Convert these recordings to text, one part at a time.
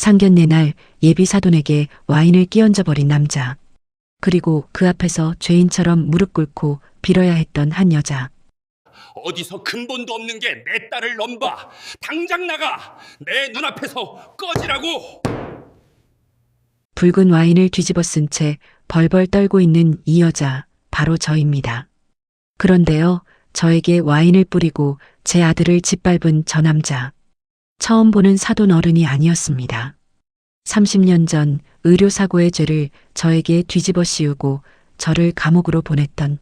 상견례 날 예비 사돈에게 와인을 끼얹어 버린 남자. 그리고 그 앞에서 죄인처럼 무릎 꿇고 빌어야 했던 한 여자. 어디서 근본도 없는 게 내 딸을 넘봐. 당장 나가. 내 눈앞에서 꺼지라고. 붉은 와인을 뒤집어 쓴 채 벌벌 떨고 있는 이 여자, 바로 저입니다. 그런데요, 저에게 와인을 뿌리고 제 아들을 짓밟은 저 남자. 처음 보는 사돈 어른이 아니었습니다. 30년 전 의료사고의 죄를 저에게 뒤집어 씌우고 저를 감옥으로 보냈던,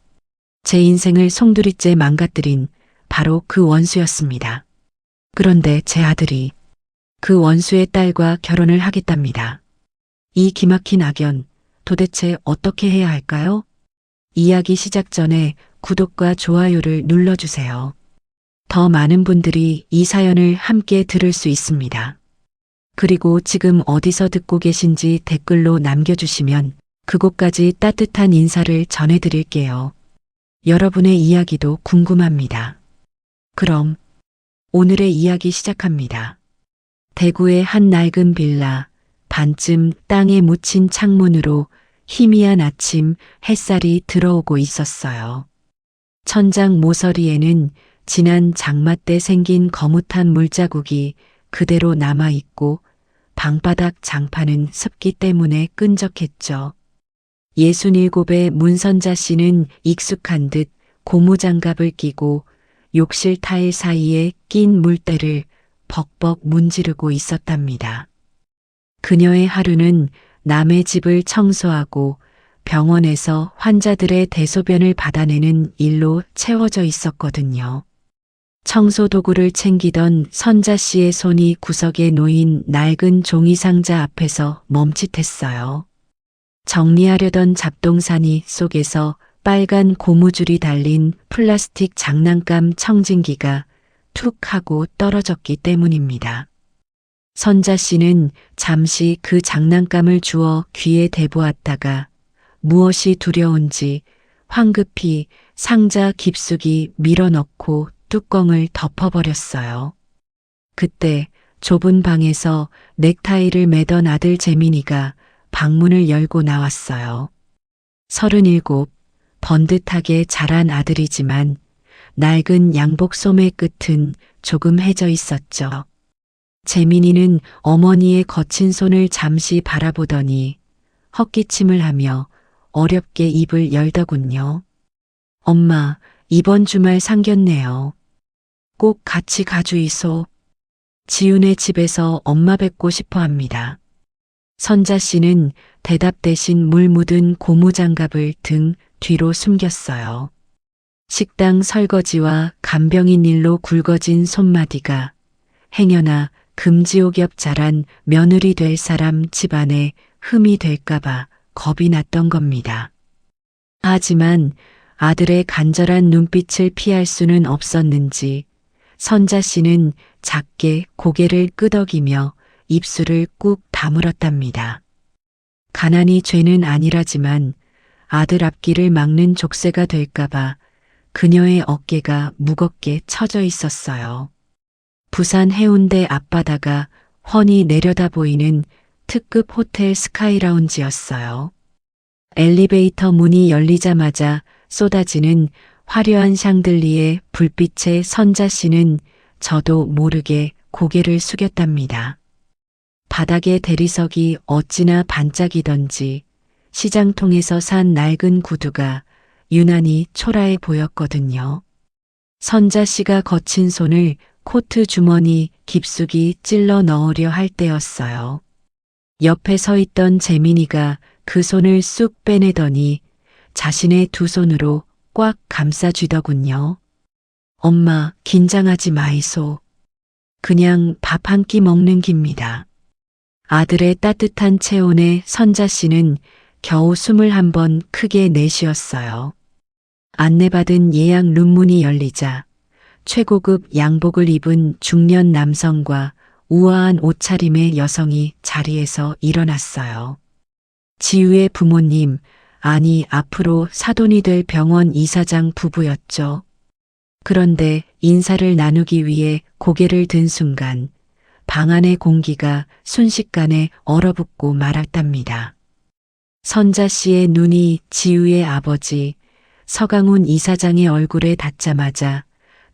제 인생을 송두리째 망가뜨린 바로 그 원수였습니다. 그런데 제 아들이 그 원수의 딸과 결혼을 하겠답니다. 이 기막힌 악연, 도대체 어떻게 해야 할까요? 이야기 시작 전에 구독과 좋아요를 눌러주세요. 더 많은 분들이 이 사연을 함께 들을 수 있습니다. 그리고 지금 어디서 듣고 계신지 댓글로 남겨주시면 그곳까지 따뜻한 인사를 전해드릴게요. 여러분의 이야기도 궁금합니다. 그럼 오늘의 이야기 시작합니다. 대구의 한 낡은 빌라, 반쯤 땅에 묻힌 창문으로 희미한 아침 햇살이 들어오고 있었어요. 천장 모서리에는 지난 장마 때 생긴 거뭇한 물자국이 그대로 남아있고 방바닥 장판은 습기 때문에 끈적했죠. 67의 문선자 씨는 익숙한 듯 고무장갑을 끼고 욕실 타일 사이에 낀 물때를 벅벅 문지르고 있었답니다. 그녀의 하루는 남의 집을 청소하고 병원에서 환자들의 대소변을 받아내는 일로 채워져 있었거든요. 청소 도구를 챙기던 선자 씨의 손이 구석에 놓인 낡은 종이상자 앞에서 멈칫했어요. 정리하려던 잡동사니 속에서 빨간 고무줄이 달린 플라스틱 장난감 청진기가 툭 하고 떨어졌기 때문입니다. 선자 씨는 잠시 그 장난감을 주워 귀에 대보았다가 무엇이 두려운지 황급히 상자 깊숙이 밀어넣고 뚜껑을 덮어버렸어요. 그때 좁은 방에서 넥타이를 매던 아들 재민이가 방문을 열고 나왔어요. 37, 번듯하게 자란 아들이지만 낡은 양복 소매 끝은 조금 해져 있었죠. 재민이는 어머니의 거친 손을 잠시 바라보더니 헛기침을 하며 어렵게 입을 열더군요. 엄마, 이번 주말 상견례요. 꼭 같이 가주이소. 지훈의 집에서 엄마 뵙고 싶어 합니다. 선자 씨는 대답 대신 물 묻은 고무장갑을 등 뒤로 숨겼어요. 식당 설거지와 간병인 일로 굵어진 손마디가 행여나 금지옥엽 자란 며느리 될 사람 집안에 흠이 될까봐 겁이 났던 겁니다. 하지만 아들의 간절한 눈빛을 피할 수는 없었는지 선자 씨는 작게 고개를 끄덕이며 입술을 꾹 다물었답니다. 가난이 죄는 아니라지만 아들 앞길을 막는 족쇄가 될까봐 그녀의 어깨가 무겁게 처져 있었어요. 부산 해운대 앞바다가 훤히 내려다 보이는 특급 호텔 스카이라운지였어요. 엘리베이터 문이 열리자마자 쏟아지는 화려한 샹들리에 불빛에 선자 씨는 저도 모르게 고개를 숙였답니다. 바닥의 대리석이 어찌나 반짝이던지 시장통에서 산 낡은 구두가 유난히 초라해 보였거든요. 선자 씨가 거친 손을 코트 주머니 깊숙이 찔러 넣으려 할 때였어요. 옆에 서 있던 재민이가 그 손을 쑥 빼내더니 자신의 두 손으로 꽉 감싸쥐더군요. 엄마, 긴장하지 마이소. 그냥 밥 한 끼 먹는 깁니다. 아들의 따뜻한 체온에 선자 씨는 겨우 숨을 한 번 크게 내쉬었어요. 안내받은 예약 룸문이 열리자 최고급 양복을 입은 중년 남성과 우아한 옷차림의 여성이 자리에서 일어났어요. 지우의 부모님, 아니 앞으로 사돈이 될 병원 이사장 부부였죠. 그런데 인사를 나누기 위해 고개를 든 순간 방 안의 공기가 순식간에 얼어붙고 말았답니다. 선자 씨의 눈이 지우의 아버지 서강훈 이사장의 얼굴에 닿자마자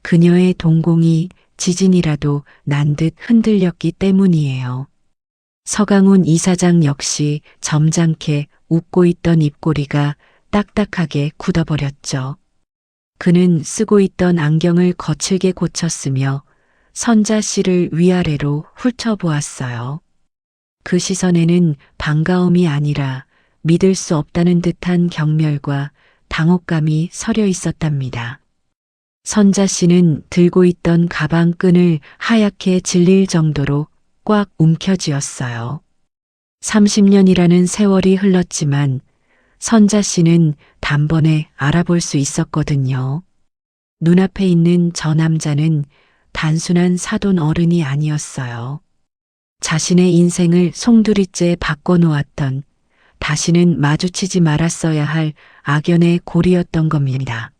그녀의 동공이 지진이라도 난 듯 흔들렸기 때문이에요. 서강훈 이사장 역시 점잖게 웃고 있던 입꼬리가 딱딱하게 굳어버렸죠. 그는 쓰고 있던 안경을 거칠게 고쳤으며 선자 씨를 위아래로 훑어보았어요. 그 시선에는 반가움이 아니라 믿을 수 없다는 듯한 경멸과 당혹감이 서려 있었답니다. 선자 씨는 들고 있던 가방 끈을 하얗게 질릴 정도로 꽉 움켜쥐었어요. 30년이라는 세월이 흘렀지만 선자 씨는 단번에 알아볼 수 있었거든요. 눈앞에 있는 저 남자는 단순한 사돈 어른이 아니었어요. 자신의 인생을 송두리째 바꿔놓았던, 다시는 마주치지 말았어야 할 악연의 고리였던 겁니다.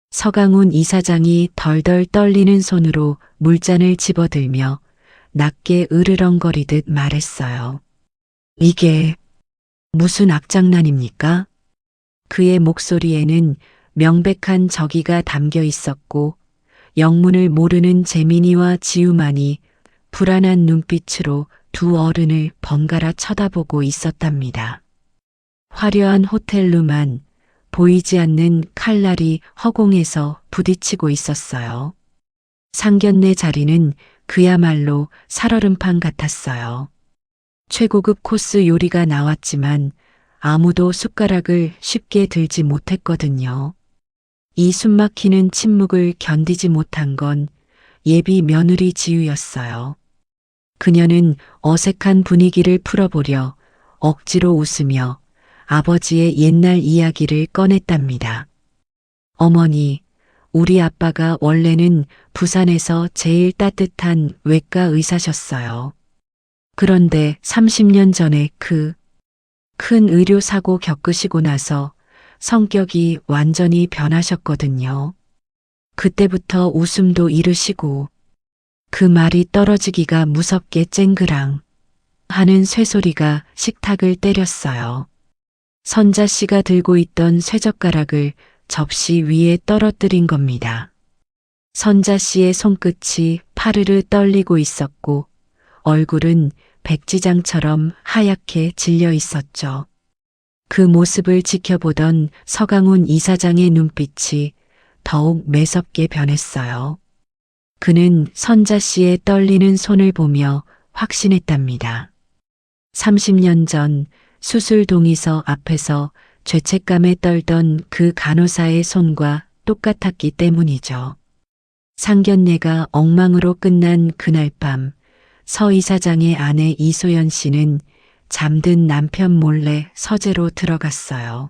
서강훈 이사장이 덜덜 떨리는 손으로 물잔을 집어들며 낮게 으르렁거리듯 말했어요. 이게 무슨 악장난입니까? 그의 목소리에는 명백한 적의가 담겨 있었고 영문을 모르는 재민이와 지우만이 불안한 눈빛으로 두 어른을 번갈아 쳐다보고 있었답니다. 화려한 호텔루만 보이지 않는 칼날이 허공에서 부딪히고 있었어요. 상견례 자리는 그야말로 살얼음판 같았어요. 최고급 코스 요리가 나왔지만 아무도 숟가락을 쉽게 들지 못했거든요. 이 숨막히는 침묵을 견디지 못한 건 예비 며느리 지우였어요. 그녀는 어색한 분위기를 풀어보려 억지로 웃으며 아버지의 옛날 이야기를 꺼냈답니다. 어머니, 우리 아빠가 원래는 부산에서 제일 따뜻한 외과 의사셨어요. 그런데 30년 전에 그 큰 의료사고 겪으시고 나서 성격이 완전히 변하셨거든요. 그때부터 웃음도 잃으시고 그 말이 떨어지기가 무섭게 쨍그랑 하는 쇠소리가 식탁을 때렸어요. 선자 씨가 들고 있던 쇠젓가락을 접시 위에 떨어뜨린 겁니다. 선자 씨의 손끝이 파르르 떨리고 있었고 얼굴은 백지장처럼 하얗게 질려 있었죠. 그 모습을 지켜보던 서강훈 이사장의 눈빛이 더욱 매섭게 변했어요. 그는 선자 씨의 떨리는 손을 보며 확신했답니다. 30년 전 수술 동의서 앞에서 죄책감에 떨던 그 간호사의 손과 똑같았기 때문이죠. 상견례가 엉망으로 끝난 그날 밤 서 이사장의 아내 이소연 씨는 잠든 남편 몰래 서재로 들어갔어요.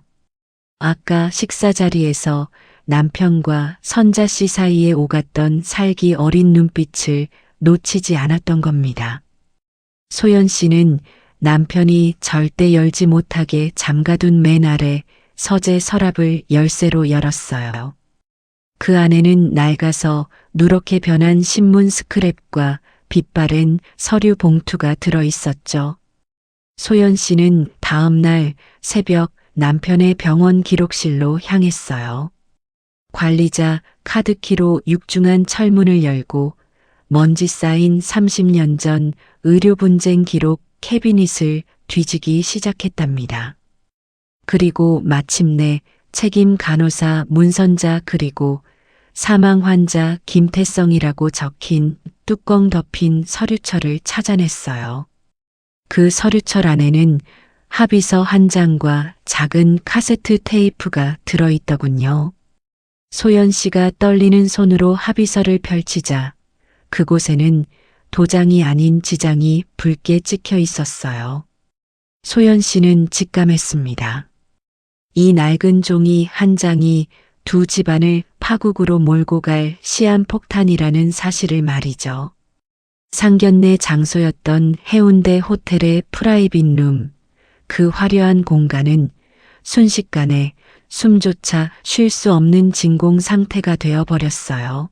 아까 식사 자리에서 남편과 선자 씨 사이에 오갔던 살기 어린 눈빛을 놓치지 않았던 겁니다. 소연 씨는 남편이 절대 열지 못하게 잠가둔 맨 아래 서재 서랍을 열쇠로 열었어요. 그 안에는 낡아서 누렇게 변한 신문 스크랩과 빛바랜 서류 봉투가 들어 있었죠. 소연 씨는 다음 날 새벽 남편의 병원 기록실로 향했어요. 관리자 카드키로 육중한 철문을 열고 먼지 쌓인 30년 전 의료 분쟁 기록 캐비닛을 뒤지기 시작했답니다. 그리고 마침내 책임 간호사 문선자 그리고 사망 환자 김태성이라고 적힌 뚜껑 덮인 서류철을 찾아냈어요. 그 서류철 안에는 합의서 한 장과 작은 카세트 테이프가 들어있더군요. 소연 씨가 떨리는 손으로 합의서를 펼치자 그곳에는 도장이 아닌 지장이 붉게 찍혀 있었어요. 소연 씨는 직감했습니다. 이 낡은 종이 한 장이 두 집안을 파국으로 몰고 갈 시한폭탄이라는 사실을 말이죠. 상견례 장소였던 해운대 호텔의 프라이빗 룸, 그 화려한 공간은 순식간에 숨조차 쉴 수 없는 진공 상태가 되어버렸어요.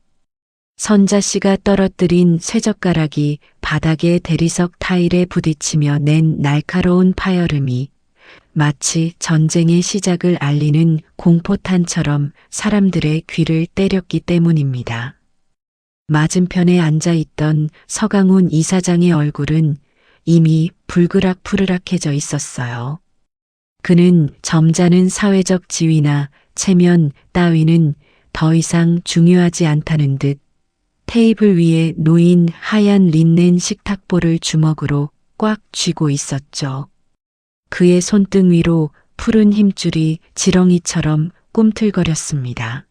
선자 씨가 떨어뜨린 쇠젓가락이 바닥의 대리석 타일에 부딪히며 낸 날카로운 파열음이 마치 전쟁의 시작을 알리는 공포탄처럼 사람들의 귀를 때렸기 때문입니다. 맞은편에 앉아 있던 서강훈 이사장의 얼굴은 이미 불그락푸르락해져 있었어요. 그는 점잖은 사회적 지위나 체면 따위는 더 이상 중요하지 않다는 듯 테이블 위에 놓인 하얀 린넨 식탁보를 주먹으로 꽉 쥐고 있었죠. 그의 손등 위로 푸른 힘줄이 지렁이처럼 꿈틀거렸습니다.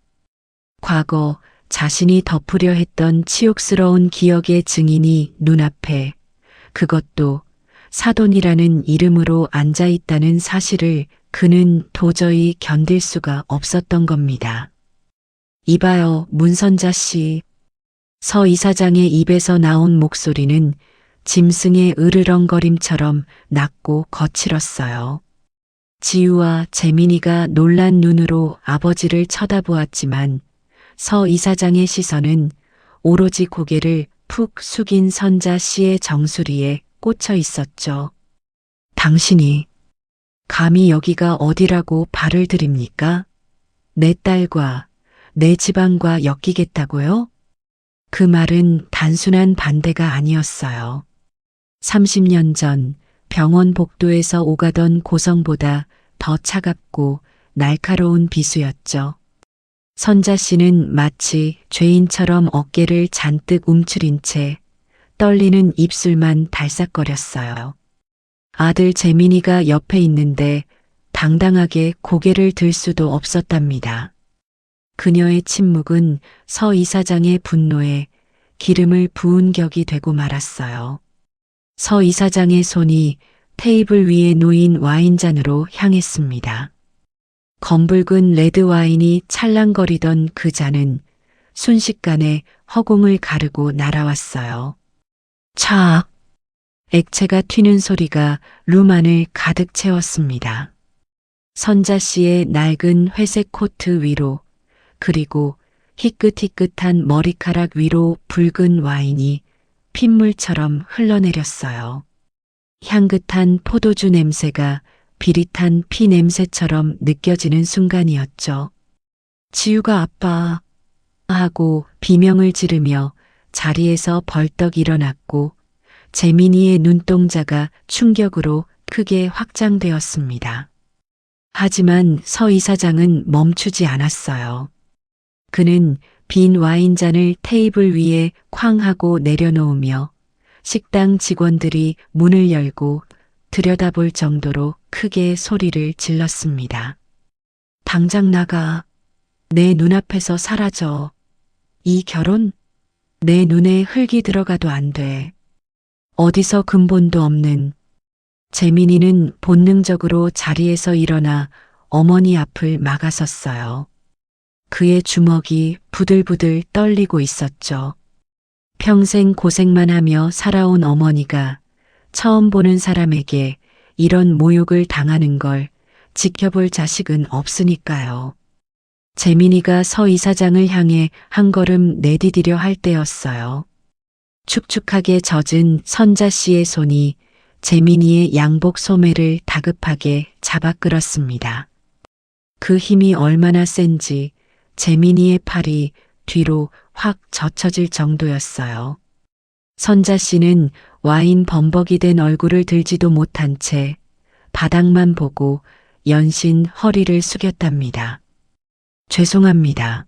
과거 자신이 덮으려 했던 치욕스러운 기억의 증인이 눈앞에, 그것도 사돈이라는 이름으로 앉아 있다는 사실을 그는 도저히 견딜 수가 없었던 겁니다. 이봐요, 문선자 씨. 서 이사장의 입에서 나온 목소리는 짐승의 으르렁거림처럼 낮고 거칠었어요. 지우와 재민이가 놀란 눈으로 아버지를 쳐다보았지만 서 이사장의 시선은 오로지 고개를 푹 숙인 선자 씨의 정수리에 꽂혀 있었죠. 당신이 감히 여기가 어디라고 발을 들입니까? 내 딸과 내 집안과 엮이겠다고요? 그 말은 단순한 반대가 아니었어요. 30년 전 병원 복도에서 오가던 고성보다 더 차갑고 날카로운 비수였죠. 선자 씨는 마치 죄인처럼 어깨를 잔뜩 움츠린 채 떨리는 입술만 달싹거렸어요. 아들 재민이가 옆에 있는데 당당하게 고개를 들 수도 없었답니다. 그녀의 침묵은 서 이사장의 분노에 기름을 부은 격이 되고 말았어요. 서 이사장의 손이 테이블 위에 놓인 와인잔으로 향했습니다. 검붉은 레드 와인이 찰랑거리던 그 잔은 순식간에 허공을 가르고 날아왔어요. 촥! 액체가 튀는 소리가 룸 안을 가득 채웠습니다. 선자 씨의 낡은 회색 코트 위로 그리고 희끗희끗한 머리카락 위로 붉은 와인이 핏물처럼 흘러내렸어요. 향긋한 포도주 냄새가 비릿한 피 냄새처럼 느껴지는 순간이었죠. 지우가 아빠 하고 비명을 지르며 자리에서 벌떡 일어났고 재민이의 눈동자가 충격으로 크게 확장되었습니다. 하지만 서 이사장은 멈추지 않았어요. 그는 빈 와인잔을 테이블 위에 쾅 하고 내려놓으며 식당 직원들이 문을 열고 들여다볼 정도로 크게 소리를 질렀습니다. 당장 나가. 내 눈앞에서 사라져. 이 결혼? 내 눈에 흙이 들어가도 안 돼. 어디서 근본도 없는. 재민이는 본능적으로 자리에서 일어나 어머니 앞을 막아섰어요. 그의 주먹이 부들부들 떨리고 있었죠. 평생 고생만 하며 살아온 어머니가 처음 보는 사람에게 이런 모욕을 당하는 걸 지켜볼 자식은 없으니까요. 재민이가 서 이사장을 향해 한 걸음 내디디려 할 때였어요. 축축하게 젖은 선자 씨의 손이 재민이의 양복 소매를 다급하게 잡아 끌었습니다. 그 힘이 얼마나 센지 재민이의 팔이 뒤로 확 젖혀질 정도였어요. 선자 씨는 와인 범벅이 된 얼굴을 들지도 못한 채 바닥만 보고 연신 허리를 숙였답니다. 죄송합니다.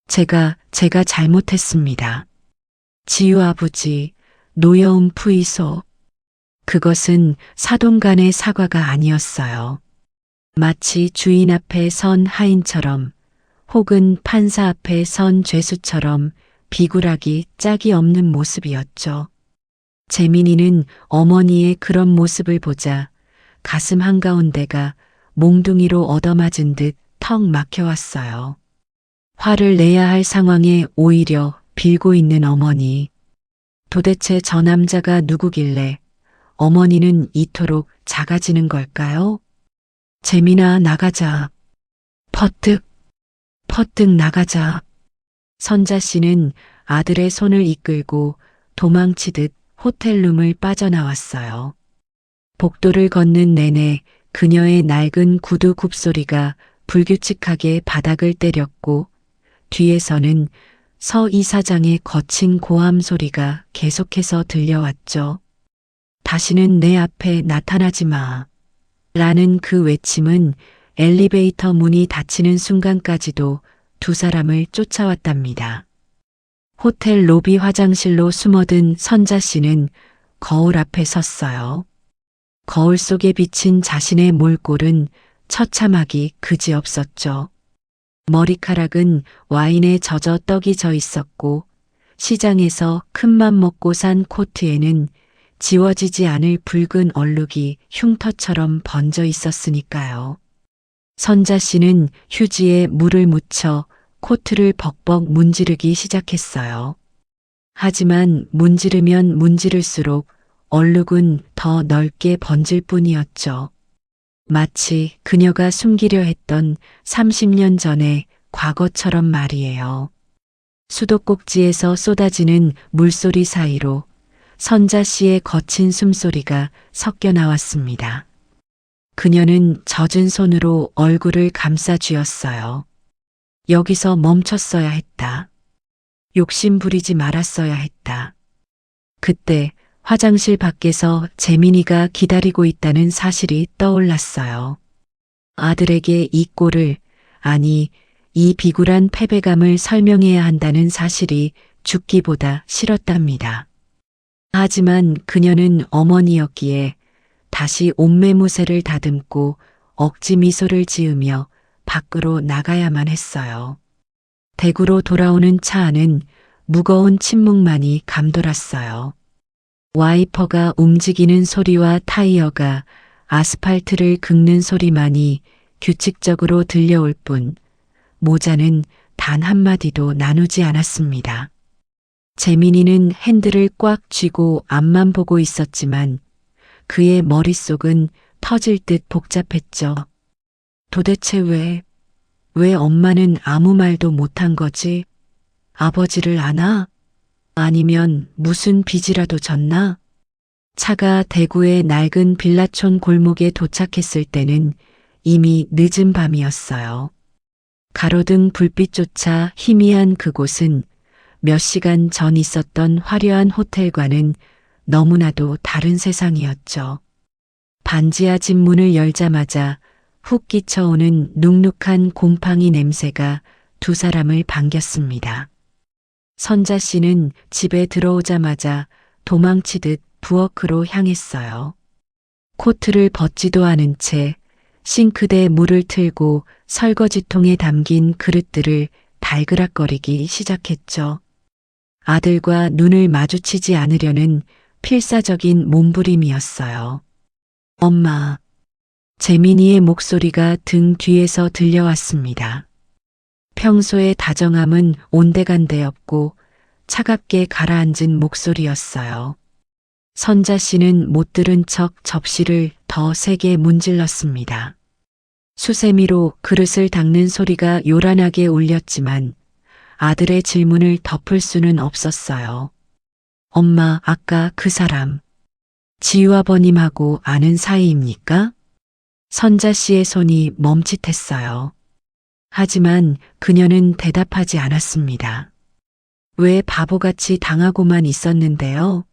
제가 잘못했습니다. 지유 아버지, 노여움 푸이소. 그것은 사돈 간의 사과가 아니었어요. 마치 주인 앞에 선 하인처럼 혹은 판사 앞에 선 죄수처럼 비굴하기 짝이 없는 모습이었죠. 재민이는 어머니의 그런 모습을 보자 가슴 한가운데가 몽둥이로 얻어맞은 듯 턱 막혀왔어요. 화를 내야 할 상황에 오히려 빌고 있는 어머니. 도대체 저 남자가 누구길래 어머니는 이토록 작아지는 걸까요? 재민아, 나가자. 퍼뜩 나가자. 선자 씨는 아들의 손을 이끌고 도망치듯 호텔룸을 빠져나왔어요. 복도를 걷는 내내 그녀의 낡은 구두 굽소리가 불규칙하게 바닥을 때렸고 뒤에서는 서 이사장의 거친 고함 소리가 계속해서 들려왔죠. 다시는 내 앞에 나타나지 마. 라는 그 외침은 엘리베이터 문이 닫히는 순간까지도 두 사람을 쫓아왔답니다. 호텔 로비 화장실로 숨어든 선자 씨는 거울 앞에 섰어요. 거울 속에 비친 자신의 몰골은 처참하기 그지없었죠. 머리카락은 와인에 젖어 떡이 져 있었고 시장에서 큰맘 먹고 산 코트에는 지워지지 않을 붉은 얼룩이 흉터처럼 번져 있었으니까요. 선자 씨는 휴지에 물을 묻혀 코트를 벅벅 문지르기 시작했어요. 하지만 문지르면 문지를수록 얼룩은 더 넓게 번질 뿐이었죠. 마치 그녀가 숨기려 했던 30년 전의 과거처럼 말이에요. 수도꼭지에서 쏟아지는 물소리 사이로 선자 씨의 거친 숨소리가 섞여 나왔습니다. 그녀는 젖은 손으로 얼굴을 감싸 쥐었어요. 여기서 멈췄어야 했다. 욕심 부리지 말았어야 했다. 그때 화장실 밖에서 재민이가 기다리고 있다는 사실이 떠올랐어요. 아들에게 이 꼴을, 아니, 이 비굴한 패배감을 설명해야 한다는 사실이 죽기보다 싫었답니다. 하지만 그녀는 어머니였기에 다시 옷매무새를 다듬고 억지 미소를 지으며 밖으로 나가야만 했어요. 대구로 돌아오는 차 안은 무거운 침묵만이 감돌았어요. 와이퍼가 움직이는 소리와 타이어가 아스팔트를 긁는 소리만이 규칙적으로 들려올 뿐 모자는 단 한마디도 나누지 않았습니다. 재민이는 핸들을 꽉 쥐고 앞만 보고 있었지만 그의 머릿속은 터질 듯 복잡했죠. 도대체 왜 엄마는 아무 말도 못한 거지? 아버지를 아나? 아니면 무슨 빚이라도 졌나? 차가 대구의 낡은 빌라촌 골목에 도착했을 때는 이미 늦은 밤이었어요. 가로등 불빛조차 희미한 그곳은 몇 시간 전 있었던 화려한 호텔과는 너무나도 다른 세상이었죠. 반지하 집 문을 열자마자 훅 끼쳐오는 눅눅한 곰팡이 냄새가 두 사람을 반겼습니다. 선자 씨는 집에 들어오자마자 도망치듯 부엌으로 향했어요. 코트를 벗지도 않은 채 싱크대에 물을 틀고 설거지통에 담긴 그릇들을 달그락거리기 시작했죠. 아들과 눈을 마주치지 않으려는 필사적인 몸부림이었어요. 엄마. 재민이의 목소리가 등 뒤에서 들려왔습니다. 평소의 다정함은 온데간데없고 차갑게 가라앉은 목소리였어요. 선자 씨는 못 들은 척 접시를 더 세게 문질렀습니다. 수세미로 그릇을 닦는 소리가 요란하게 울렸지만 아들의 질문을 덮을 수는 없었어요. 엄마, 아까 그 사람, 지유 아버님하고 아는 사이입니까? 선자 씨의 손이 멈칫했어요. 하지만 그녀는 대답하지 않았습니다. 왜 바보같이 당하고만 있었는데요?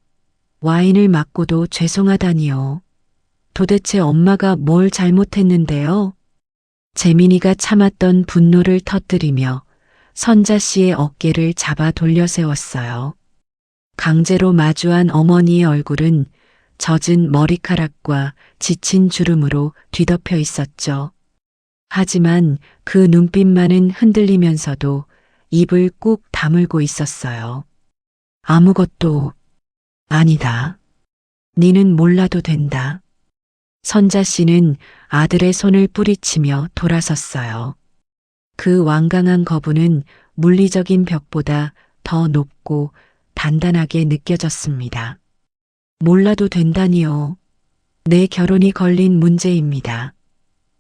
와인을 맞고도 죄송하다니요. 도대체 엄마가 뭘 잘못했는데요? 재민이가 참았던 분노를 터뜨리며 선자 씨의 어깨를 잡아 돌려 세웠어요. 강제로 마주한 어머니의 얼굴은 젖은 머리카락과 지친 주름으로 뒤덮여 있었죠. 하지만 그 눈빛만은 흔들리면서도 입을 꾹 다물고 있었어요. 아무것도 아니다. 니는 몰라도 된다. 선자 씨는 아들의 손을 뿌리치며 돌아섰어요. 그 완강한 거부는 물리적인 벽보다 더 높고 단단하게 느껴졌습니다. 몰라도 된다니요. 내 결혼이 걸린 문제입니다.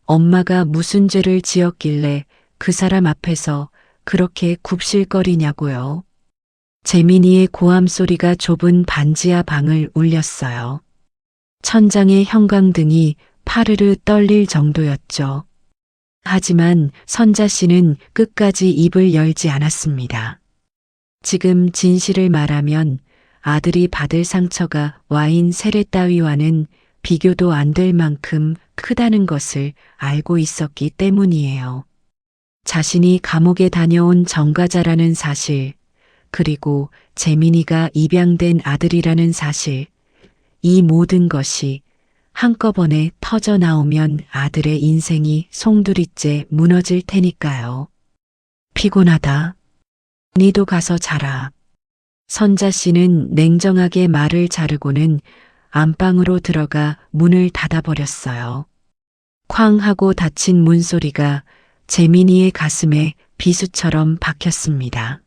엄마가 무슨 죄를 지었길래 그 사람 앞에서 그렇게 굽실거리냐고요. 재민이의 고함 소리가 좁은 반지하 방을 울렸어요. 천장의 형광등이 파르르 떨릴 정도였죠. 하지만 선자 씨는 끝까지 입을 열지 않았습니다. 지금 진실을 말하면 아들이 받을 상처가 와인 세례 따위와는 비교도 안 될 만큼 크다는 것을 알고 있었기 때문이에요. 자신이 감옥에 다녀온 정과자라는 사실, 그리고 재민이가 입양된 아들이라는 사실, 이 모든 것이 한꺼번에 터져 나오면 아들의 인생이 송두리째 무너질 테니까요. 피곤하다. 니도 가서 자라. 선자 씨는 냉정하게 말을 자르고는 안방으로 들어가 문을 닫아버렸어요. 쾅 하고 닫힌 문소리가 재민이의 가슴에 비수처럼 박혔습니다.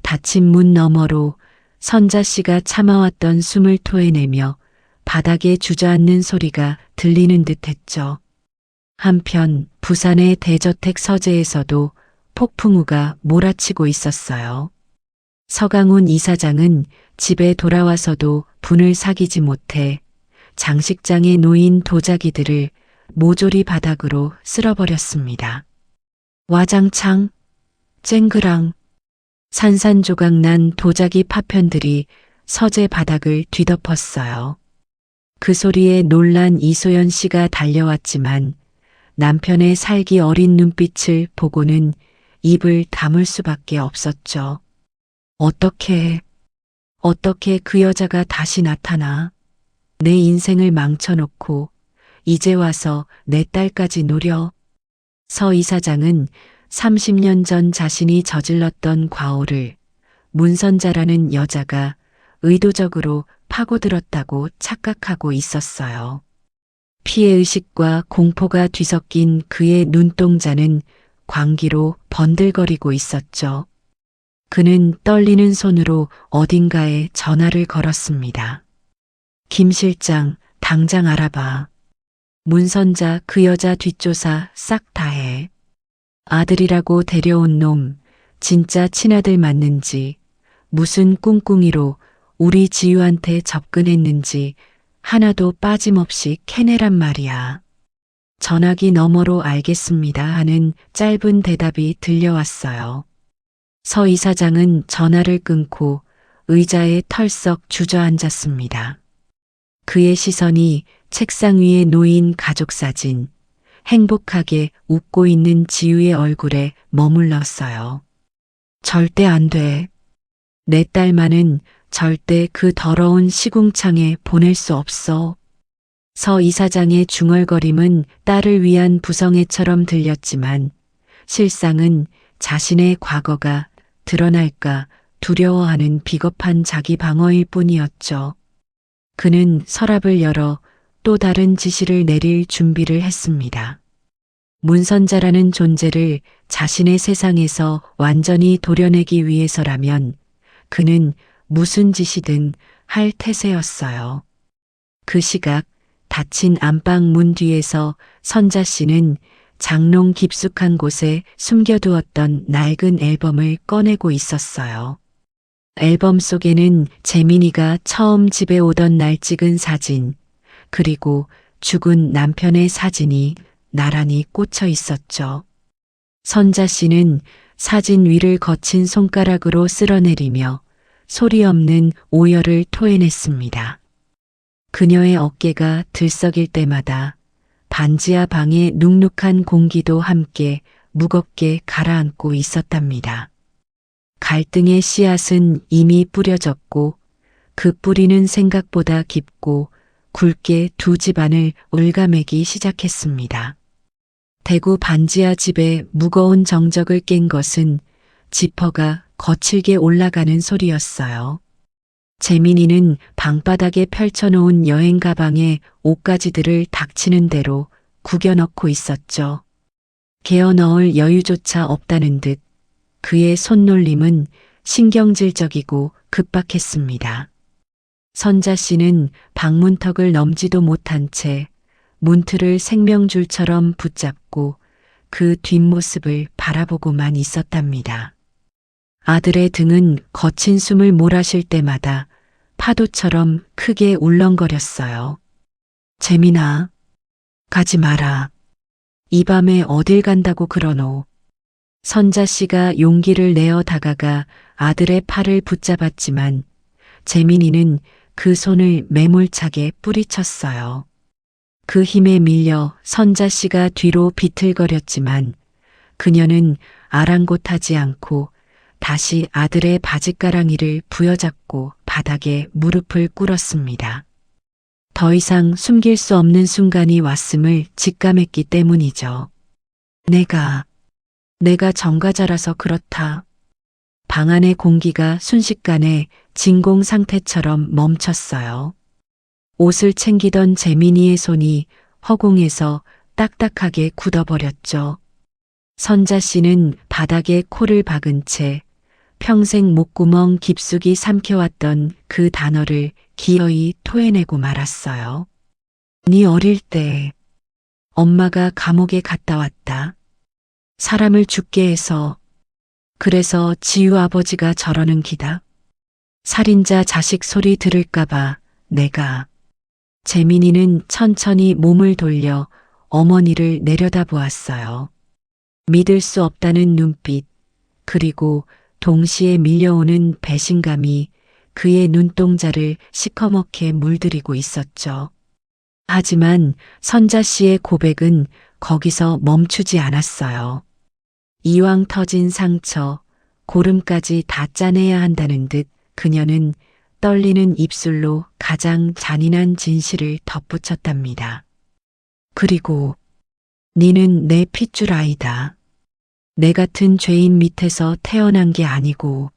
닫힌 문 너머로 선자 씨가 참아왔던 숨을 토해내며 바닥에 주저앉는 소리가 들리는 듯했죠. 한편 부산의 대저택 서재에서도 폭풍우가 몰아치고 있었어요. 서강훈 이사장은 집에 돌아와서도 분을 사귀지 못해 장식장에 놓인 도자기들을 모조리 바닥으로 쓸어버렸습니다. 와장창, 쨍그랑, 산산조각난 도자기 파편들이 서재 바닥을 뒤덮었어요. 그 소리에 놀란 이소연 씨가 달려왔지만 남편의 살기 어린 눈빛을 보고는 입을 다물 수밖에 없었죠. 어떻게 그 여자가 다시 나타나? 내 인생을 망쳐놓고 이제 와서 내 딸까지 노려? 서 이사장은 30년 전 자신이 저질렀던 과오를 문선자라는 여자가 의도적으로 파고들었다고 착각하고 있었어요. 피해의식과 공포가 뒤섞인 그의 눈동자는 광기로 번들거리고 있었죠. 그는 떨리는 손으로 어딘가에 전화를 걸었습니다. 김 실장, 당장 알아봐. 문선자 그 여자 뒷조사 싹 다 해. 아들이라고 데려온 놈, 진짜 친아들 맞는지, 무슨 꿍꿍이로 우리 지유한테 접근했는지 하나도 빠짐없이 캐내란 말이야. 전화기 너머로 알겠습니다 하는 짧은 대답이 들려왔어요. 서 이사장은 전화를 끊고 의자에 털썩 주저앉았습니다. 그의 시선이 책상 위에 놓인 가족사진, 행복하게 웃고 있는 지유의 얼굴에 머물렀어요. 절대 안 돼. 내 딸만은 절대 그 더러운 시궁창에 보낼 수 없어. 서 이사장의 중얼거림은 딸을 위한 부성애처럼 들렸지만 실상은 자신의 과거가 드러날까 두려워하는 비겁한 자기 방어일 뿐이었죠. 그는 서랍을 열어 또 다른 지시를 내릴 준비를 했습니다. 문선자라는 존재를 자신의 세상에서 완전히 도려내기 위해서라면 그는 무슨 짓이든 할 태세였어요. 그 시각 닫힌 안방 문 뒤에서 선자 씨는 장롱 깊숙한 곳에 숨겨두었던 낡은 앨범을 꺼내고 있었어요. 앨범 속에는 재민이가 처음 집에 오던 날 찍은 사진, 그리고 죽은 남편의 사진이 나란히 꽂혀 있었죠. 선자 씨는 사진 위를 거친 손가락으로 쓸어내리며 소리 없는 오열을 토해냈습니다. 그녀의 어깨가 들썩일 때마다 반지하 방의 눅눅한 공기도 함께 무겁게 가라앉고 있었답니다. 갈등의 씨앗은 이미 뿌려졌고 그 뿌리는 생각보다 깊고 굵게 두 집안을 올가매기 시작했습니다. 대구 반지하 집의 무거운 정적을 깬 것은 지퍼가 거칠게 올라가는 소리였어요. 재민이는 방바닥에 펼쳐놓은 여행 가방에 옷가지들을 닥치는 대로 구겨 넣고 있었죠. 개어 넣을 여유조차 없다는 듯 그의 손놀림은 신경질적이고 급박했습니다. 선자 씨는 방문턱을 넘지도 못한 채 문틀을 생명줄처럼 붙잡고 그 뒷모습을 바라보고만 있었답니다. 아들의 등은 거친 숨을 몰아쉴 때마다 파도처럼 크게 울렁거렸어요. 재민아, 가지 마라. 이 밤에 어딜 간다고 그러노. 선자 씨가 용기를 내어 다가가 아들의 팔을 붙잡았지만 재민이는 그 손을 매몰차게 뿌리쳤어요. 그 힘에 밀려 선자 씨가 뒤로 비틀거렸지만 그녀는 아랑곳하지 않고 다시 아들의 바짓가랑이를 부여잡고 바닥에 무릎을 꿇었습니다. 더 이상 숨길 수 없는 순간이 왔음을 직감했기 때문이죠. 내가 정가자라서 그렇다. 방 안의 공기가 순식간에 진공 상태처럼 멈췄어요. 옷을 챙기던 재민이의 손이 허공에서 딱딱하게 굳어버렸죠. 선자 씨는 바닥에 코를 박은 채 평생 목구멍 깊숙이 삼켜왔던 그 단어를 기어이 토해내고 말았어요. 네 어릴 때 엄마가 감옥에 갔다 왔다. 사람을 죽게 해서. 그래서 지유 아버지가 저러는 기다. 살인자 자식 소리 들을까봐 내가. 재민이는 천천히 몸을 돌려 어머니를 내려다보았어요. 믿을 수 없다는 눈빛, 그리고 동시에 밀려오는 배신감이 그의 눈동자를 시커멓게 물들이고 있었죠. 하지만 선자 씨의 고백은 거기서 멈추지 않았어요. 이왕 터진 상처, 고름까지 다 짜내야 한다는 듯 그녀는 떨리는 입술로 가장 잔인한 진실을 덧붙였답니다. 그리고 니는 내 핏줄 아이다. 내 같은 죄인 밑에서 태어난 게 아니고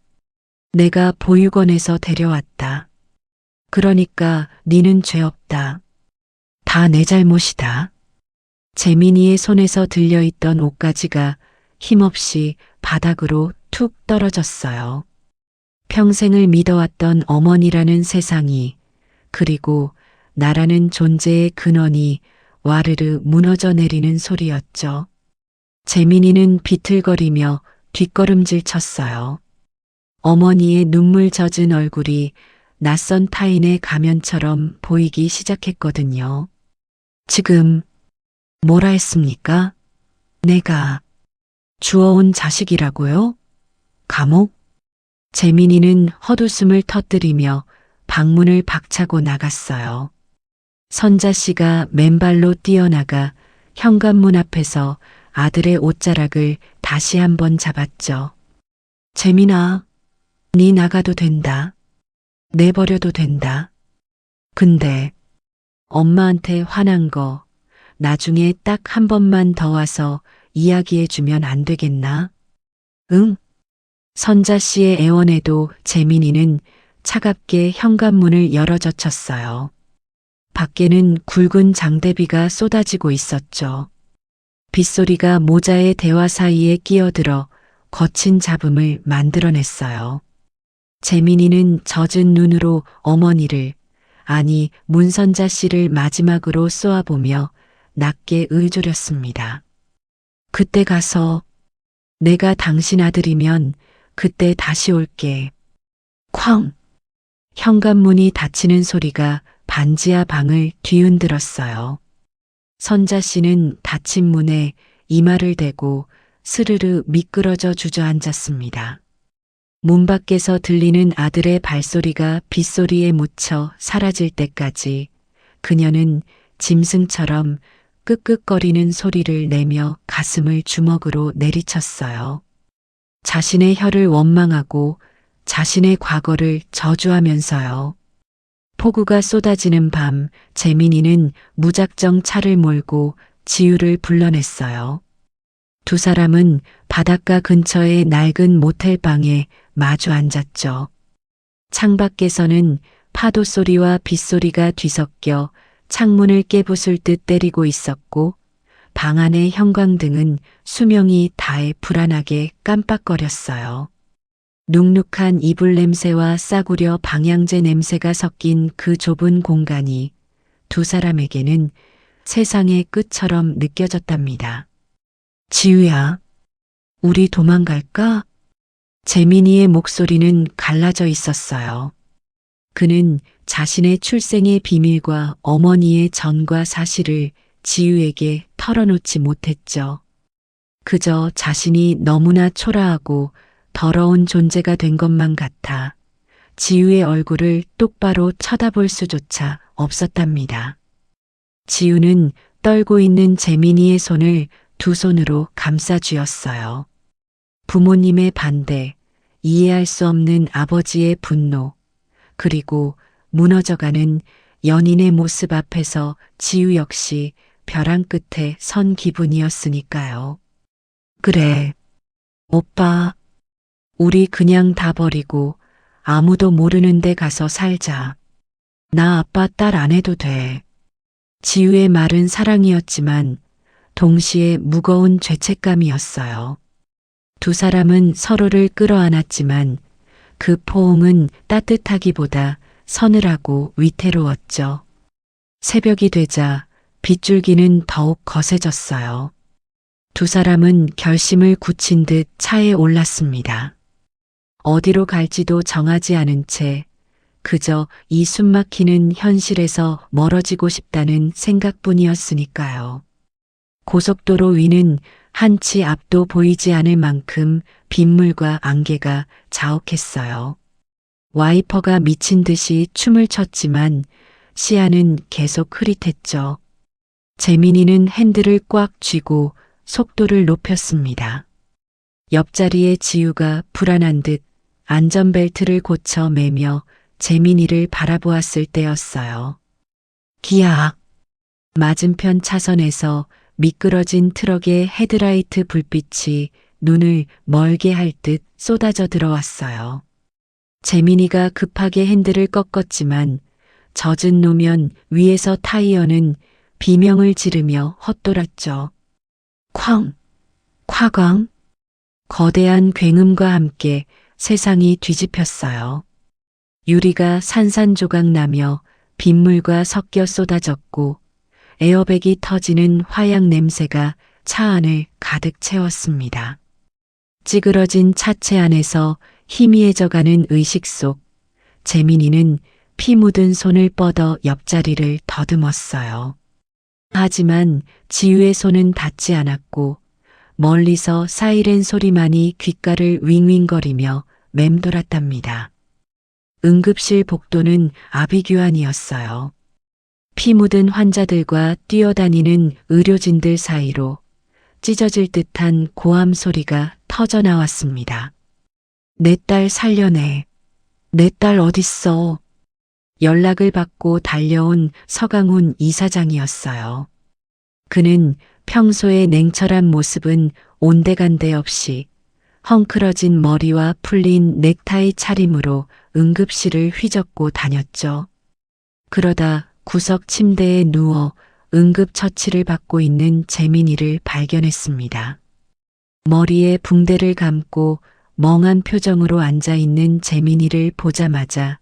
내가 보육원에서 데려왔다. 그러니까 니는 죄 없다. 다 내 잘못이다. 재민이의 손에서 들려있던 옷가지가 힘없이 바닥으로 툭 떨어졌어요. 평생을 믿어왔던 어머니라는 세상이, 그리고 나라는 존재의 근원이 와르르 무너져 내리는 소리였죠. 재민이는 비틀거리며 뒷걸음질 쳤어요. 어머니의 눈물 젖은 얼굴이 낯선 타인의 가면처럼 보이기 시작했거든요. 지금 뭐라 했습니까? 내가 주워온 자식이라고요? 감옥? 재민이는 헛웃음을 터뜨리며 방문을 박차고 나갔어요. 선자 씨가 맨발로 뛰어나가 현관문 앞에서 아들의 옷자락을 다시 한번 잡았죠. 재민아, 네 나가도 된다. 내버려도 된다. 근데 엄마한테 화난 거 나중에 딱 한 번만 더 와서 이야기해주면 안 되겠나? 응? 선자 씨의 애원에도 재민이는 차갑게 현관문을 열어젖혔어요. 밖에는 굵은 장대비가 쏟아지고 있었죠. 빗소리가 모자의 대화 사이에 끼어들어 거친 잡음을 만들어냈어요. 재민이는 젖은 눈으로 어머니를, 아니 문선자 씨를 마지막으로 쏘아보며 낮게 의조렸습니다. 그때 가서 내가 당신 아들이면 그때 다시 올게. 쾅! 현관문이 닫히는 소리가 반지하 방을 뒤흔들었어요. 선자 씨는 닫힌 문에 이마를 대고 스르르 미끄러져 주저앉았습니다. 문 밖에서 들리는 아들의 발소리가 빗소리에 묻혀 사라질 때까지 그녀는 짐승처럼 끄끄거리는 소리를 내며 가슴을 주먹으로 내리쳤어요. 자신의 혀를 원망하고 자신의 과거를 저주하면서요. 폭우가 쏟아지는 밤, 재민이는 무작정 차를 몰고 지유를 불러냈어요. 두 사람은 바닷가 근처의 낡은 모텔방에 마주 앉았죠. 창밖에서는 파도 소리와 빗소리가 뒤섞여 창문을 깨부술 듯 때리고 있었고 방 안의 형광등은 수명이 다해 불안하게 깜빡거렸어요. 눅눅한 이불 냄새와 싸구려 방향제 냄새가 섞인 그 좁은 공간이 두 사람에게는 세상의 끝처럼 느껴졌답니다. 지우야, 우리 도망갈까? 재민이의 목소리는 갈라져 있었어요. 그는 자신의 출생의 비밀과 어머니의 전과 사실을 지우에게 털어놓지 못했죠. 그저 자신이 너무나 초라하고 더러운 존재가 된 것만 같아 지우의 얼굴을 똑바로 쳐다볼 수조차 없었답니다. 지우는 떨고 있는 재민이의 손을 두 손으로 감싸 쥐었어요. 부모님의 반대, 이해할 수 없는 아버지의 분노, 그리고 무너져가는 연인의 모습 앞에서 지우 역시 벼랑 끝에 선 기분이었으니까요. 그래, 오빠, 우리 그냥 다 버리고 아무도 모르는 데 가서 살자. 나 아빠 딸 안 해도 돼. 지우의 말은 사랑이었지만 동시에 무거운 죄책감이었어요. 두 사람은 서로를 끌어안았지만 그 포옹은 따뜻하기보다 서늘하고 위태로웠죠. 새벽이 되자 빗줄기는 더욱 거세졌어요. 두 사람은 결심을 굳힌 듯 차에 올랐습니다. 어디로 갈지도 정하지 않은 채 그저 이 숨막히는 현실에서 멀어지고 싶다는 생각뿐이었으니까요. 고속도로 위는 한치 앞도 보이지 않을 만큼 빗물과 안개가 자욱했어요. 와이퍼가 미친 듯이 춤을 췄지만 시야는 계속 흐릿했죠. 재민이는 핸들을 꽉 쥐고 속도를 높였습니다. 옆자리에 지우가 불안한 듯 안전벨트를 고쳐 매며 재민이를 바라보았을 때였어요. 기악! 맞은편 차선에서 미끄러진 트럭의 헤드라이트 불빛이 눈을 멀게 할 듯 쏟아져 들어왔어요. 재민이가 급하게 핸들을 꺾었지만 젖은 노면 위에서 타이어는 비명을 지르며 헛돌았죠. 쾅! 쾅광! 거대한 굉음과 함께 세상이 뒤집혔어요. 유리가 산산조각 나며 빗물과 섞여 쏟아졌고 에어백이 터지는 화약 냄새가 차 안을 가득 채웠습니다. 찌그러진 차체 안에서 희미해져가는 의식 속 재민이는 피 묻은 손을 뻗어 옆자리를 더듬었어요. 하지만 지우의 손은 닿지 않았고 멀리서 사이렌 소리만이 귓가를 윙윙거리며 맴돌았답니다. 응급실 복도는 아비규환이었어요. 피 묻은 환자들과 뛰어다니는 의료진들 사이로 찢어질 듯한 고함 소리가 터져 나왔습니다. 내 딸 살려내. 내 딸 어딨어. 연락을 받고 달려온 서강훈 이사장이었어요. 그는 평소의 냉철한 모습은 온데간데 없이 헝클어진 머리와 풀린 넥타이 차림으로 응급실을 휘젓고 다녔죠. 그러다 구석 침대에 누워 응급처치를 받고 있는 재민이를 발견했습니다. 머리에 붕대를 감고 멍한 표정으로 앉아있는 재민이를 보자마자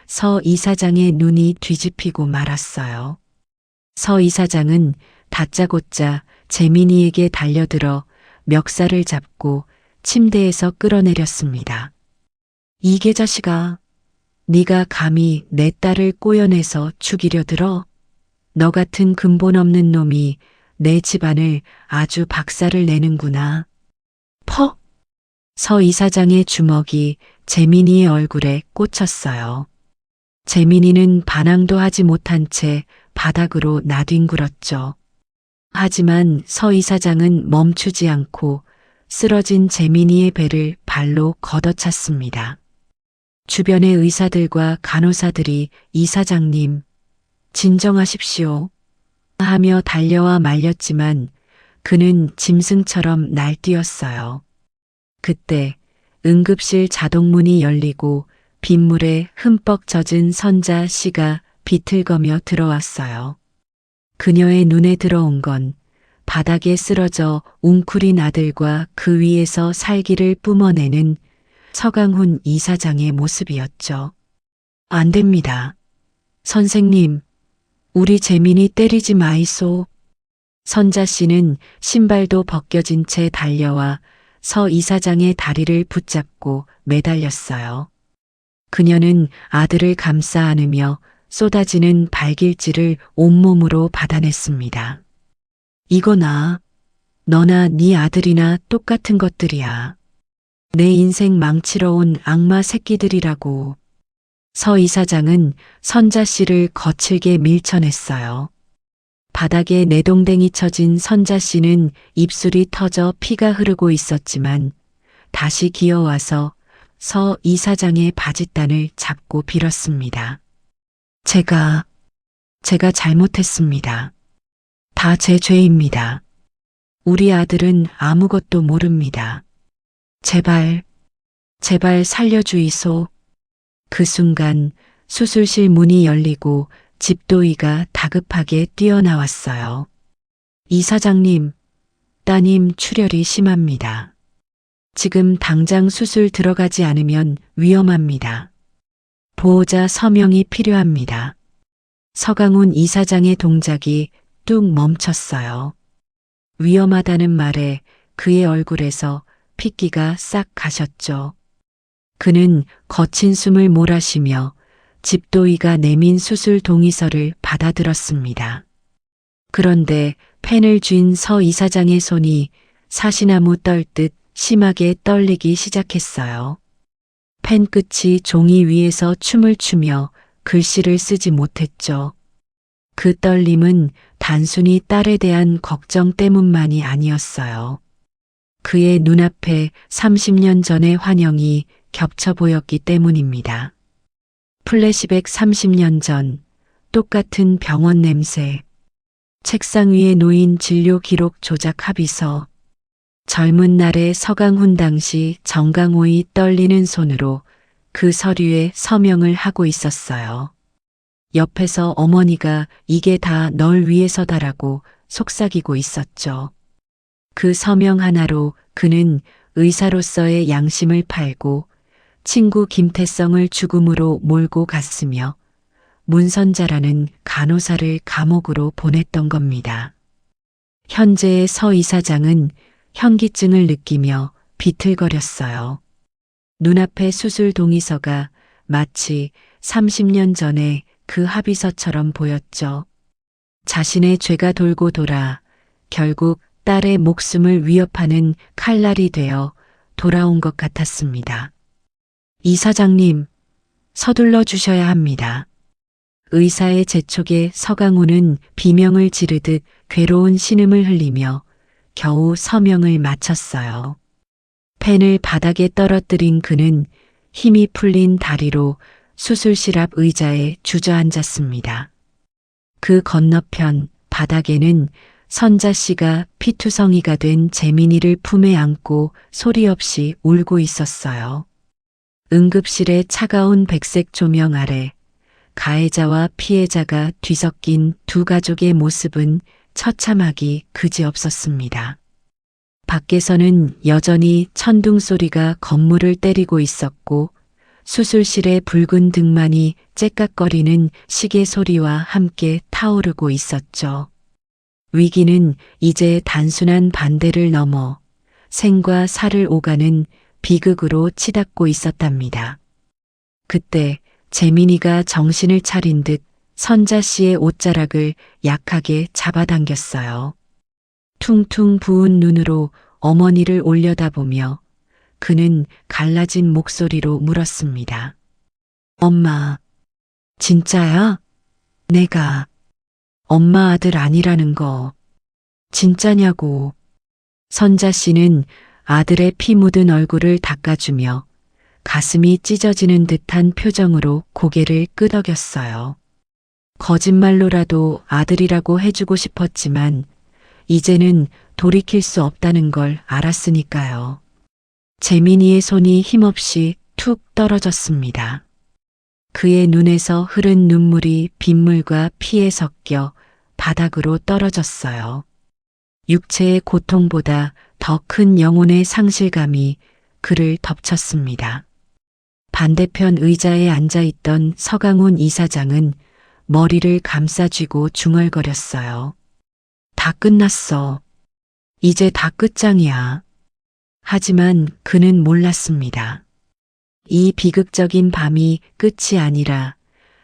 서 이사장의 눈이 뒤집히고 말았어요. 서 이사장은 다짜고짜 재민이에게 달려들어 멱살을 잡고 침대에서 끌어내렸습니다. 이게 자식아, 네가 감히 내 딸을 꼬여내서 죽이려 들어? 너 같은 근본 없는 놈이 내 집안을 아주 박살을 내는구나. 퍽! 서 이사장의 주먹이 재민이의 얼굴에 꽂혔어요. 재민이는 반항도 하지 못한 채 바닥으로 나뒹굴었죠. 하지만 서 이사장은 멈추지 않고 쓰러진 재민이의 배를 발로 걷어찼습니다. 주변의 의사들과 간호사들이 이사장님, 진정하십시오 하며 달려와 말렸지만 그는 짐승처럼 날뛰었어요. 그때 응급실 자동문이 열리고 빗물에 흠뻑 젖은 선자 씨가 비틀거며 들어왔어요. 그녀의 눈에 들어온 건 바닥에 쓰러져 웅크린 아들과 그 위에서 살기를 뿜어내는 서강훈 이사장의 모습이었죠. 안 됩니다. 선생님, 우리 재민이 때리지 마이소. 선자 씨는 신발도 벗겨진 채 달려와 서 이사장의 다리를 붙잡고 매달렸어요. 그녀는 아들을 감싸 안으며 쏟아지는 발길질을 온몸으로 받아냈습니다. 이거나 너나 네 아들이나 똑같은 것들이야. 내 인생 망치러 온 악마 새끼들이라고. 서 이사장은 선자 씨를 거칠게 밀쳐냈어요. 바닥에 내동댕이 쳐진 선자 씨는 입술이 터져 피가 흐르고 있었지만 다시 기어와서 서 이사장의 바짓단을 잡고 빌었습니다. 제가 잘못했습니다. 다 제 죄입니다. 우리 아들은 아무것도 모릅니다. 제발 살려주이소. 그 순간 수술실 문이 열리고 집도이가 다급하게 뛰어나왔어요. 이사장님, 따님 출혈이 심합니다. 지금 당장 수술 들어가지 않으면 위험합니다. 보호자 서명이 필요합니다. 서강훈 이사장의 동작이 뚝 멈췄어요. 위험하다는 말에 그의 얼굴에서 핏기가 싹 가셨죠. 그는 거친 숨을 몰아쉬며 집도이가 내민 수술 동의서를 받아들었습니다. 그런데 펜을 쥔 서 이사장의 손이 사시나무 떨듯 심하게 떨리기 시작했어요. 펜 끝이 종이 위에서 춤을 추며 글씨를 쓰지 못했죠. 그 떨림은 단순히 딸에 대한 걱정 때문만이 아니었어요. 그의 눈앞에 30년 전의 환영이 겹쳐 보였기 때문입니다. 플래시백 30년 전, 똑같은 병원 냄새, 책상 위에 놓인 진료 기록 조작 합의서, 젊은 날의 서강훈 당시 정강호의 떨리는 손으로 그 서류에 서명을 하고 있었어요. 옆에서 어머니가 이게 다 널 위해서다라고 속삭이고 있었죠. 그 서명 하나로 그는 의사로서의 양심을 팔고 친구 김태성을 죽음으로 몰고 갔으며 문선자라는 간호사를 감옥으로 보냈던 겁니다. 현재의 서 이사장은 현기증을 느끼며 비틀거렸어요. 눈앞의 수술 동의서가 마치 30년 전에 그 합의서처럼 보였죠. 자신의 죄가 돌고 돌아 결국 딸의 목숨을 위협하는 칼날이 되어 돌아온 것 같았습니다. 이사장님, 서둘러 주셔야 합니다. 의사의 재촉에 서강훈은 비명을 지르듯 괴로운 신음을 흘리며 겨우 서명을 마쳤어요. 펜을 바닥에 떨어뜨린 그는 힘이 풀린 다리로 수술실 앞 의자에 주저앉았습니다. 그 건너편 바닥에는 선자 씨가 피투성이가 된 재민이를 품에 안고 소리 없이 울고 있었어요. 응급실의 차가운 백색 조명 아래 가해자와 피해자가 뒤섞인 두 가족의 모습은 처참하기 그지없었습니다. 밖에서는 여전히 천둥 소리가 건물을 때리고 있었고 수술실의 붉은 등만이 째깍거리는 시계 소리와 함께 타오르고 있었죠. 위기는 이제 단순한 반대를 넘어 생과 사를 오가는 비극으로 치닫고 있었답니다. 그때 재민이가 정신을 차린 듯 선자 씨의 옷자락을 약하게 잡아당겼어요. 퉁퉁 부은 눈으로 어머니를 올려다보며 그는 갈라진 목소리로 물었습니다. 엄마, 진짜야? 내가 엄마 아들 아니라는 거 진짜냐고. 선자 씨는 아들의 피 묻은 얼굴을 닦아주며 가슴이 찢어지는 듯한 표정으로 고개를 끄덕였어요. 거짓말로라도 아들이라고 해주고 싶었지만 이제는 돌이킬 수 없다는 걸 알았으니까요. 재민이의 손이 힘없이 툭 떨어졌습니다. 그의 눈에서 흐른 눈물이 빗물과 피에 섞여 바닥으로 떨어졌어요. 육체의 고통보다 더 큰 영혼의 상실감이 그를 덮쳤습니다. 반대편 의자에 앉아있던 서강훈 이사장은 머리를 감싸쥐고 중얼거렸어요. 다 끝났어. 이제 다 끝장이야. 하지만 그는 몰랐습니다. 이 비극적인 밤이 끝이 아니라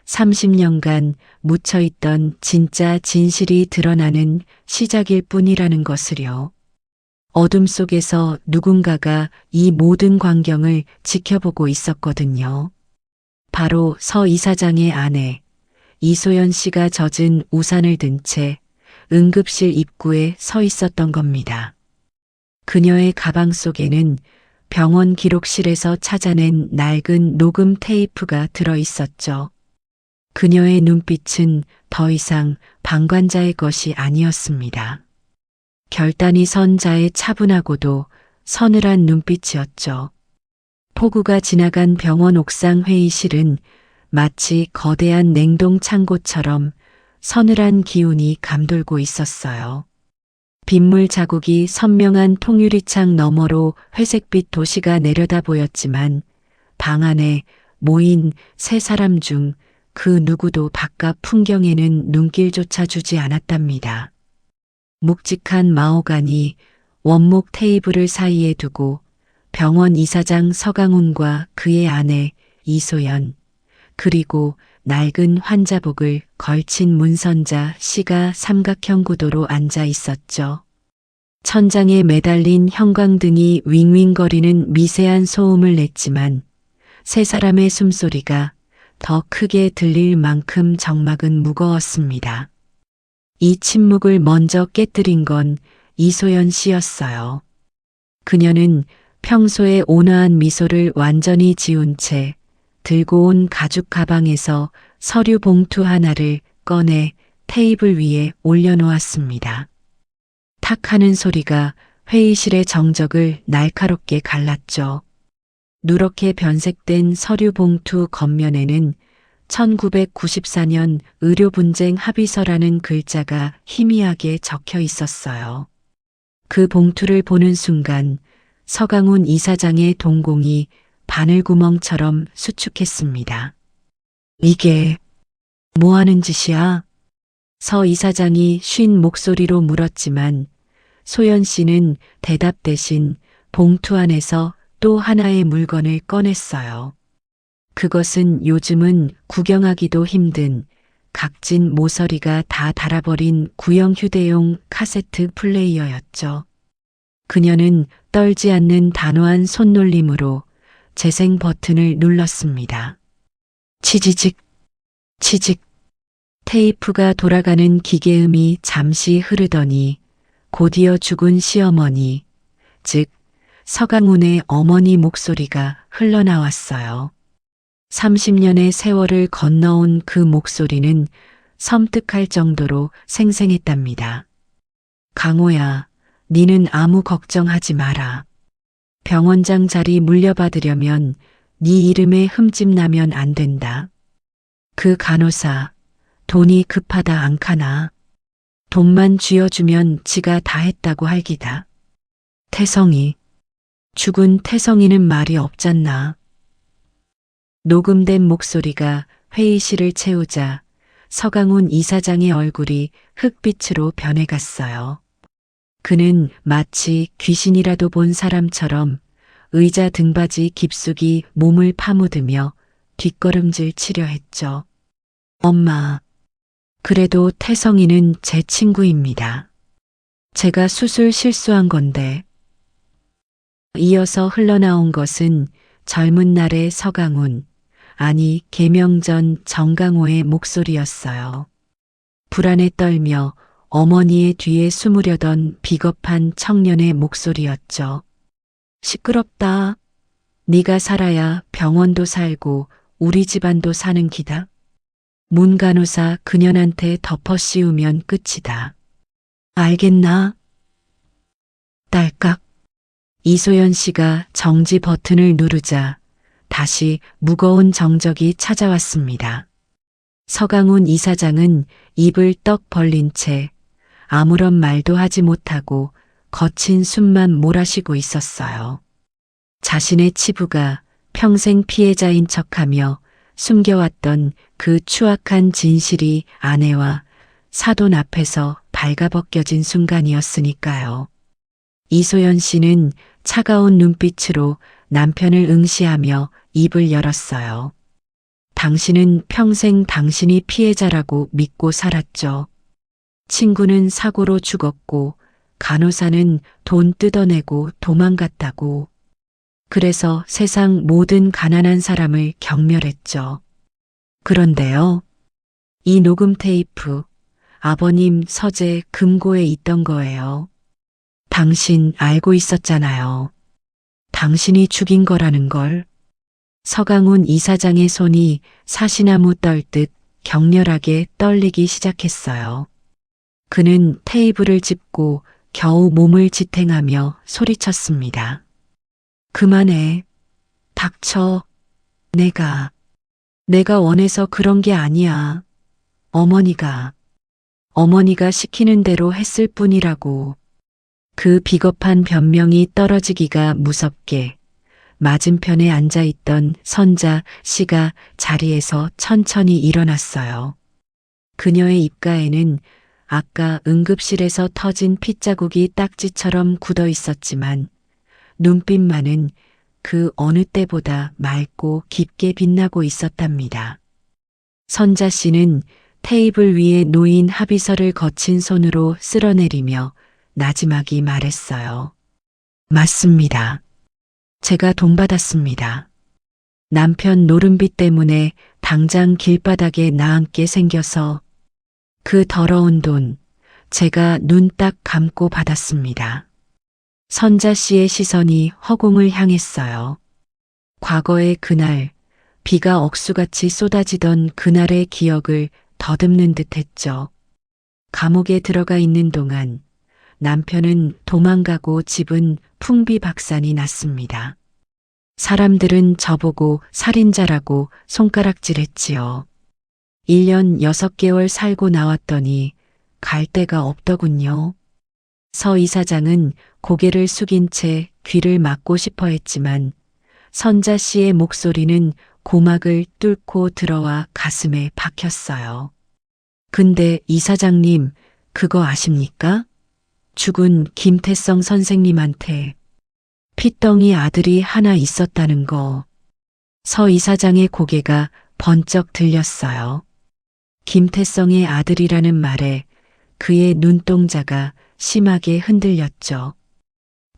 30년간 묻혀있던 진짜 진실이 드러나는 시작일 뿐이라는 것을요. 어둠 속에서 누군가가 이 모든 광경을 지켜보고 있었거든요. 바로 서 이사장의 아내 이소연 씨가 젖은 우산을 든 채 응급실 입구에 서 있었던 겁니다. 그녀의 가방 속에는 병원 기록실에서 찾아낸 낡은 녹음 테이프가 들어 있었죠. 그녀의 눈빛은 더 이상 방관자의 것이 아니었습니다. 결단이 선 자의 차분하고도 서늘한 눈빛이었죠. 폭우가 지나간 병원 옥상 회의실은 마치 거대한 냉동 창고처럼 서늘한 기운이 감돌고 있었어요. 빗물 자국이 선명한 통유리창 너머로 회색빛 도시가 내려다 보였지만 방 안에 모인 세 사람 중 그 누구도 바깥 풍경에는 눈길조차 주지 않았답니다. 묵직한 마호가니 원목 테이블을 사이에 두고 병원 이사장 서강훈과 그의 아내 이소연 그리고 낡은 환자복을 걸친 문선자 씨가 삼각형 구도로 앉아 있었죠. 천장에 매달린 형광등이 윙윙거리는 미세한 소음을 냈지만 세 사람의 숨소리가 더 크게 들릴 만큼 정막은 무거웠습니다. 이 침묵을 먼저 깨뜨린 건 이소연 씨였어요. 그녀는 평소의 온화한 미소를 완전히 지운 채 들고 온 가죽 가방에서 서류 봉투 하나를 꺼내 테이블 위에 올려놓았습니다. 탁 하는 소리가 회의실의 정적을 날카롭게 갈랐죠. 누렇게 변색된 서류 봉투 겉면에는 1994년 의료분쟁 합의서라는 글자가 희미하게 적혀 있었어요. 그 봉투를 보는 순간 서강훈 이사장의 동공이 바늘구멍처럼 수축했습니다. 이게 뭐 하는 짓이야? 서 이사장이 쉰 목소리로 물었지만 소연 씨는 대답 대신 봉투 안에서 또 하나의 물건을 꺼냈어요. 그것은 요즘은 구경하기도 힘든 각진 모서리가 다 닳아버린 구형 휴대용 카세트 플레이어였죠. 그녀는 떨지 않는 단호한 손놀림으로 재생 버튼을 눌렀습니다. 치지직, 치직. 테이프가 돌아가는 기계음이 잠시 흐르더니 곧이어 죽은 시어머니, 즉 서강훈의 어머니 목소리가 흘러나왔어요. 30년의 세월을 건너온 그 목소리는 섬뜩할 정도로 생생했답니다. 강호야, 니는 아무 걱정하지 마라. 병원장 자리 물려받으려면 네 이름에 흠집 나면 안 된다. 그 간호사 돈이 급하다 않카나. 돈만 쥐어주면 지가 다 했다고 할기다. 태성이, 죽은 태성이는 말이 없잖나. 녹음된 목소리가 회의실을 채우자 서강훈 이사장의 얼굴이 흑빛으로 변해갔어요. 그는 마치 귀신이라도 본 사람처럼 의자 등받이 깊숙이 몸을 파묻으며 뒷걸음질 치려 했죠. 엄마, 그래도 태성이는 제 친구입니다. 제가 수술 실수한 건데. 이어서 흘러나온 것은 젊은 날의 서강훈, 아니 개명 전 정강호의 목소리였어요. 불안에 떨며 어머니의 뒤에 숨으려던 비겁한 청년의 목소리였죠. 시끄럽다. 네가 살아야 병원도 살고 우리 집안도 사는 기다. 문간호사 그년한테 덮어 씌우면 끝이다. 알겠나? 딸깍. 이소연 씨가 정지 버튼을 누르자 다시 무거운 정적이 찾아왔습니다. 서강훈 이사장은 입을 떡 벌린 채 아무런 말도 하지 못하고 거친 숨만 몰아쉬고 있었어요. 자신의 치부가 평생 피해자인 척하며 숨겨왔던 그 추악한 진실이 아내와 사돈 앞에서 발가벗겨진 순간이었으니까요. 이소연 씨는 차가운 눈빛으로 남편을 응시하며 입을 열었어요. 당신은 평생 당신이 피해자라고 믿고 살았죠. 친구는 사고로 죽었고 간호사는 돈 뜯어내고 도망갔다고. 그래서 세상 모든 가난한 사람을 경멸했죠. 그런데요. 이 녹음 테이프, 아버님 서재 금고에 있던 거예요. 당신 알고 있었잖아요. 당신이 죽인 거라는 걸. 서강훈 이사장의 손이 사시나무 떨듯 격렬하게 떨리기 시작했어요. 그는 테이블을 짚고 겨우 몸을 지탱하며 소리쳤습니다. 그만해. 닥쳐. 내가 원해서 그런 게 아니야. 어머니가 시키는 대로 했을 뿐이라고. 그 비겁한 변명이 떨어지기가 무섭게 맞은편에 앉아있던 선자 씨가 자리에서 천천히 일어났어요. 그녀의 입가에는 아까 응급실에서 터진 핏자국이 딱지처럼 굳어 있었지만 눈빛만은 그 어느 때보다 맑고 깊게 빛나고 있었답니다. 선자 씨는 테이블 위에 놓인 합의서를 거친 손으로 쓸어내리며 나지막이 말했어요. 맞습니다. 제가 돈 받았습니다. 남편 노름비 때문에 당장 길바닥에 나앉게 생겨서 그 더러운 돈 제가 눈 딱 감고 받았습니다. 선자 씨의 시선이 허공을 향했어요. 과거의 그날, 비가 억수같이 쏟아지던 그날의 기억을 더듬는 듯 했죠. 감옥에 들어가 있는 동안 남편은 도망가고 집은 풍비박산이 났습니다. 사람들은 저보고 살인자라고 손가락질했지요. 1년 6개월 살고 나왔더니 갈 데가 없더군요. 서 이사장은 고개를 숙인 채 귀를 막고 싶어 했지만 선자 씨의 목소리는 고막을 뚫고 들어와 가슴에 박혔어요. 근데 이사장님, 그거 아십니까? 죽은 김태성 선생님한테 핏덩이 아들이 하나 있었다는 거. 서 이사장의 고개가 번쩍 들렸어요. 김태성의 아들이라는 말에 그의 눈동자가 심하게 흔들렸죠.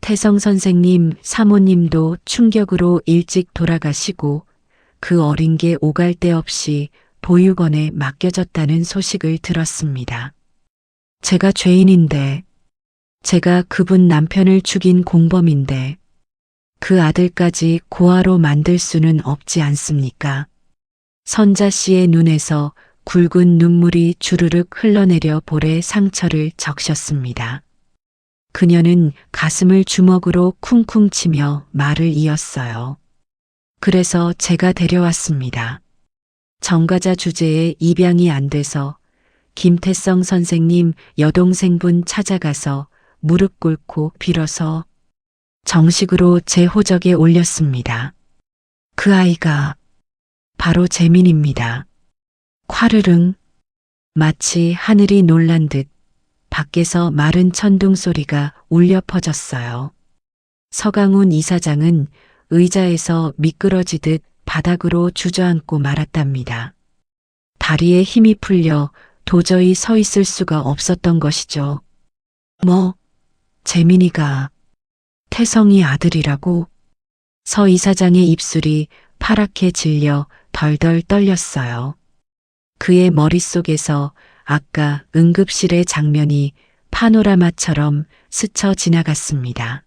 태성 선생님 사모님도 충격으로 일찍 돌아가시고 그 어린 게 오갈 데 없이 보육원에 맡겨졌다는 소식을 들었습니다. 제가 죄인인데, 제가 그분 남편을 죽인 공범인데 그 아들까지 고아로 만들 수는 없지 않습니까? 선자 씨의 눈에서 굵은 눈물이 주르륵 흘러내려 볼에 상처를 적셨습니다. 그녀는 가슴을 주먹으로 쿵쿵 치며 말을 이었어요. 그래서 제가 데려왔습니다. 정가자 주제에 입양이 안 돼서 김태성 선생님 여동생분 찾아가서 무릎 꿇고 빌어서 정식으로 제 호적에 올렸습니다. 그 아이가 바로 재민입니다. 콰르릉. 마치 하늘이 놀란 듯 밖에서 마른 천둥 소리가 울려 퍼졌어요. 서강훈 이사장은 의자에서 미끄러지듯 바닥으로 주저앉고 말았답니다. 다리에 힘이 풀려 도저히 서 있을 수가 없었던 것이죠. 재민이가 태성이 아들이라고? 서 이사장의 입술이 파랗게 질려 덜덜 떨렸어요. 그의 머릿속에서 아까 응급실의 장면이 파노라마처럼 스쳐 지나갔습니다.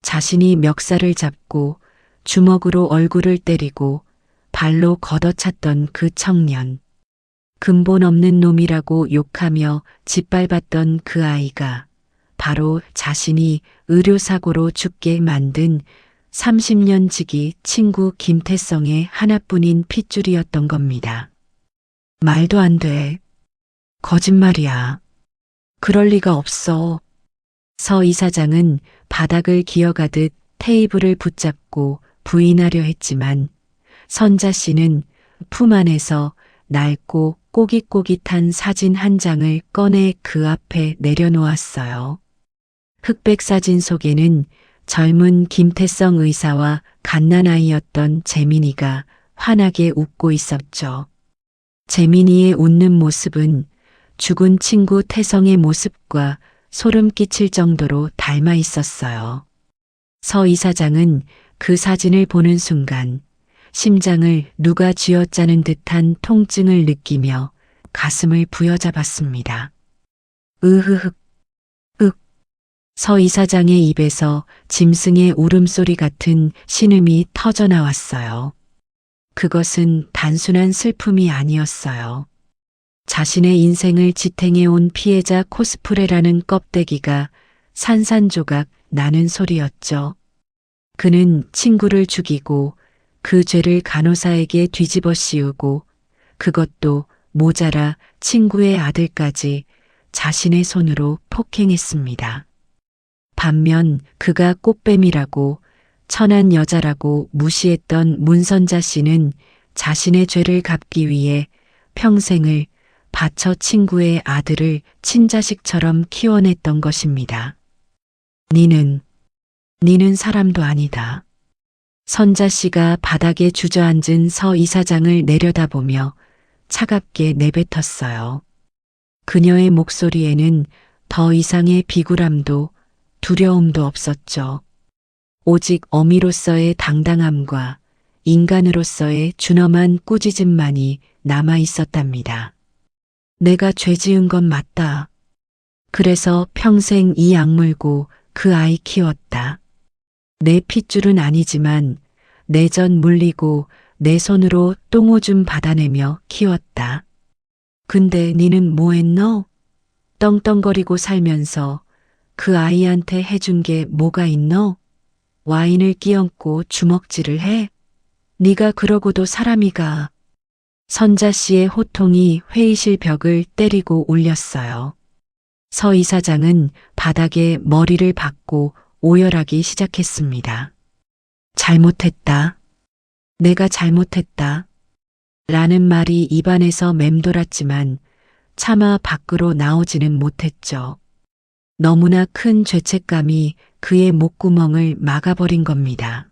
자신이 멱살을 잡고 주먹으로 얼굴을 때리고 발로 걷어찼던 그 청년. 근본 없는 놈이라고 욕하며 짓밟았던 그 아이가 바로 자신이 의료사고로 죽게 만든 30년 지기 친구 김태성의 하나뿐인 핏줄이었던 겁니다. 말도 안 돼. 거짓말이야. 그럴 리가 없어. 서 이사장은 바닥을 기어가듯 테이블을 붙잡고 부인하려 했지만 선자 씨는 품 안에서 낡고 꼬깃꼬깃한 사진 한 장을 꺼내 그 앞에 내려놓았어요. 흑백 사진 속에는 젊은 김태성 의사와 갓난아이였던 재민이가 환하게 웃고 있었죠. 재민이의 웃는 모습은 죽은 친구 태성의 모습과 소름 끼칠 정도로 닮아 있었어요. 서 이사장은 그 사진을 보는 순간 심장을 누가 쥐어짜는 듯한 통증을 느끼며 가슴을 부여잡았습니다. 으흐흑, 윽. 서 이사장의 입에서 짐승의 울음소리 같은 신음이 터져 나왔어요. 그것은 단순한 슬픔이 아니었어요. 자신의 인생을 지탱해온 피해자 코스프레라는 껍데기가 산산조각 나는 소리였죠. 그는 친구를 죽이고 그 죄를 간호사에게 뒤집어 씌우고 그것도 모자라 친구의 아들까지 자신의 손으로 폭행했습니다. 반면 그가 꽃뱀이라고 천한 여자라고 무시했던 문선자 씨는 자신의 죄를 갚기 위해 평생을 바쳐 친구의 아들을 친자식처럼 키워냈던 것입니다. 니는 사람도 아니다. 선자 씨가 바닥에 주저앉은 서 이사장을 내려다보며 차갑게 내뱉었어요. 그녀의 목소리에는 더 이상의 비굴함도 두려움도 없었죠. 오직 어미로서의 당당함과 인간으로서의 준엄한 꾸짖음만이 남아 있었답니다. 내가 죄 지은 건 맞다. 그래서 평생 이 악물고 그 아이 키웠다. 내 핏줄은 아니지만 내 전 물리고 내 손으로 똥오줌 받아내며 키웠다. 근데 니는 뭐 했노? 떵떵거리고 살면서 그 아이한테 해준 게 뭐가 있노? 와인을 끼얹고 주먹질을 해? 네가 그러고도 사람이가. 선자 씨의 호통이 회의실 벽을 때리고 울렸어요. 서 이사장은 바닥에 머리를 박고 오열하기 시작했습니다. 잘못했다. 내가 잘못했다. 라는 말이 입안에서 맴돌았지만 차마 밖으로 나오지는 못했죠. 너무나 큰 죄책감이 그의 목구멍을 막아버린 겁니다.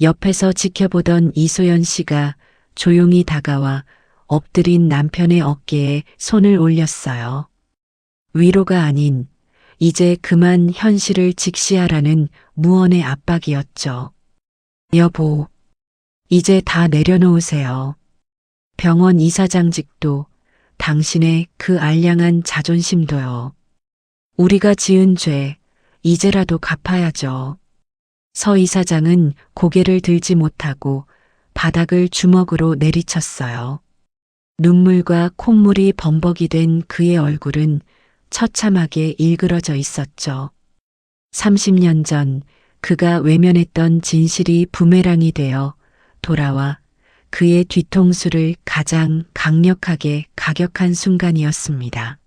옆에서 지켜보던 이소연 씨가 조용히 다가와 엎드린 남편의 어깨에 손을 올렸어요. 위로가 아닌 이제 그만 현실을 직시하라는 무언의 압박이었죠. 여보, 이제 다 내려놓으세요. 병원 이사장직도 당신의 그 알량한 자존심도요. 우리가 지은 죄 이제라도 갚아야죠. 서 이사장은 고개를 들지 못하고 바닥을 주먹으로 내리쳤어요. 눈물과 콧물이 범벅이 된 그의 얼굴은 처참하게 일그러져 있었죠. 30년 전 그가 외면했던 진실이 부메랑이 되어 돌아와 그의 뒤통수를 가장 강력하게 가격한 순간이었습니다.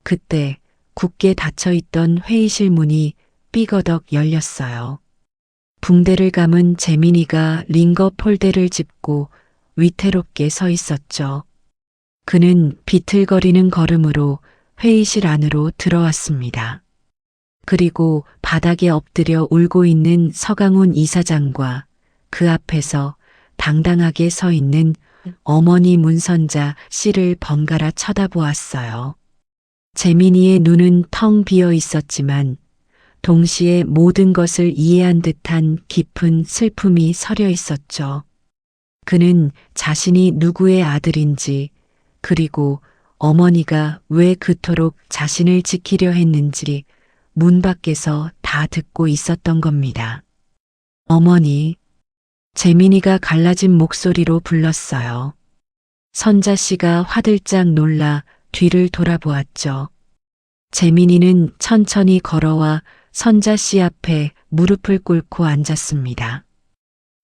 그때 굳게 닫혀있던 회의실 문이 삐거덕 열렸어요. 붕대를 감은 재민이가 링거 폴대를 짚고 위태롭게 서 있었죠. 그는 비틀거리는 걸음으로 회의실 안으로 들어왔습니다. 그리고 바닥에 엎드려 울고 있는 서강훈 이사장과 그 앞에서 당당하게 서 있는 어머니 문선자 씨를 번갈아 쳐다보았어요. 재민이의 눈은 텅 비어 있었지만 동시에 모든 것을 이해한 듯한 깊은 슬픔이 서려 있었죠. 그는 자신이 누구의 아들인지 그리고 어머니가 왜 그토록 자신을 지키려 했는지 문 밖에서 다 듣고 있었던 겁니다. 어머니, 재민이가 갈라진 목소리로 불렀어요. 선자 씨가 화들짝 놀라 뒤를 돌아보았죠. 재민이는 천천히 걸어와 선자 씨 앞에 무릎을 꿇고 앉았습니다.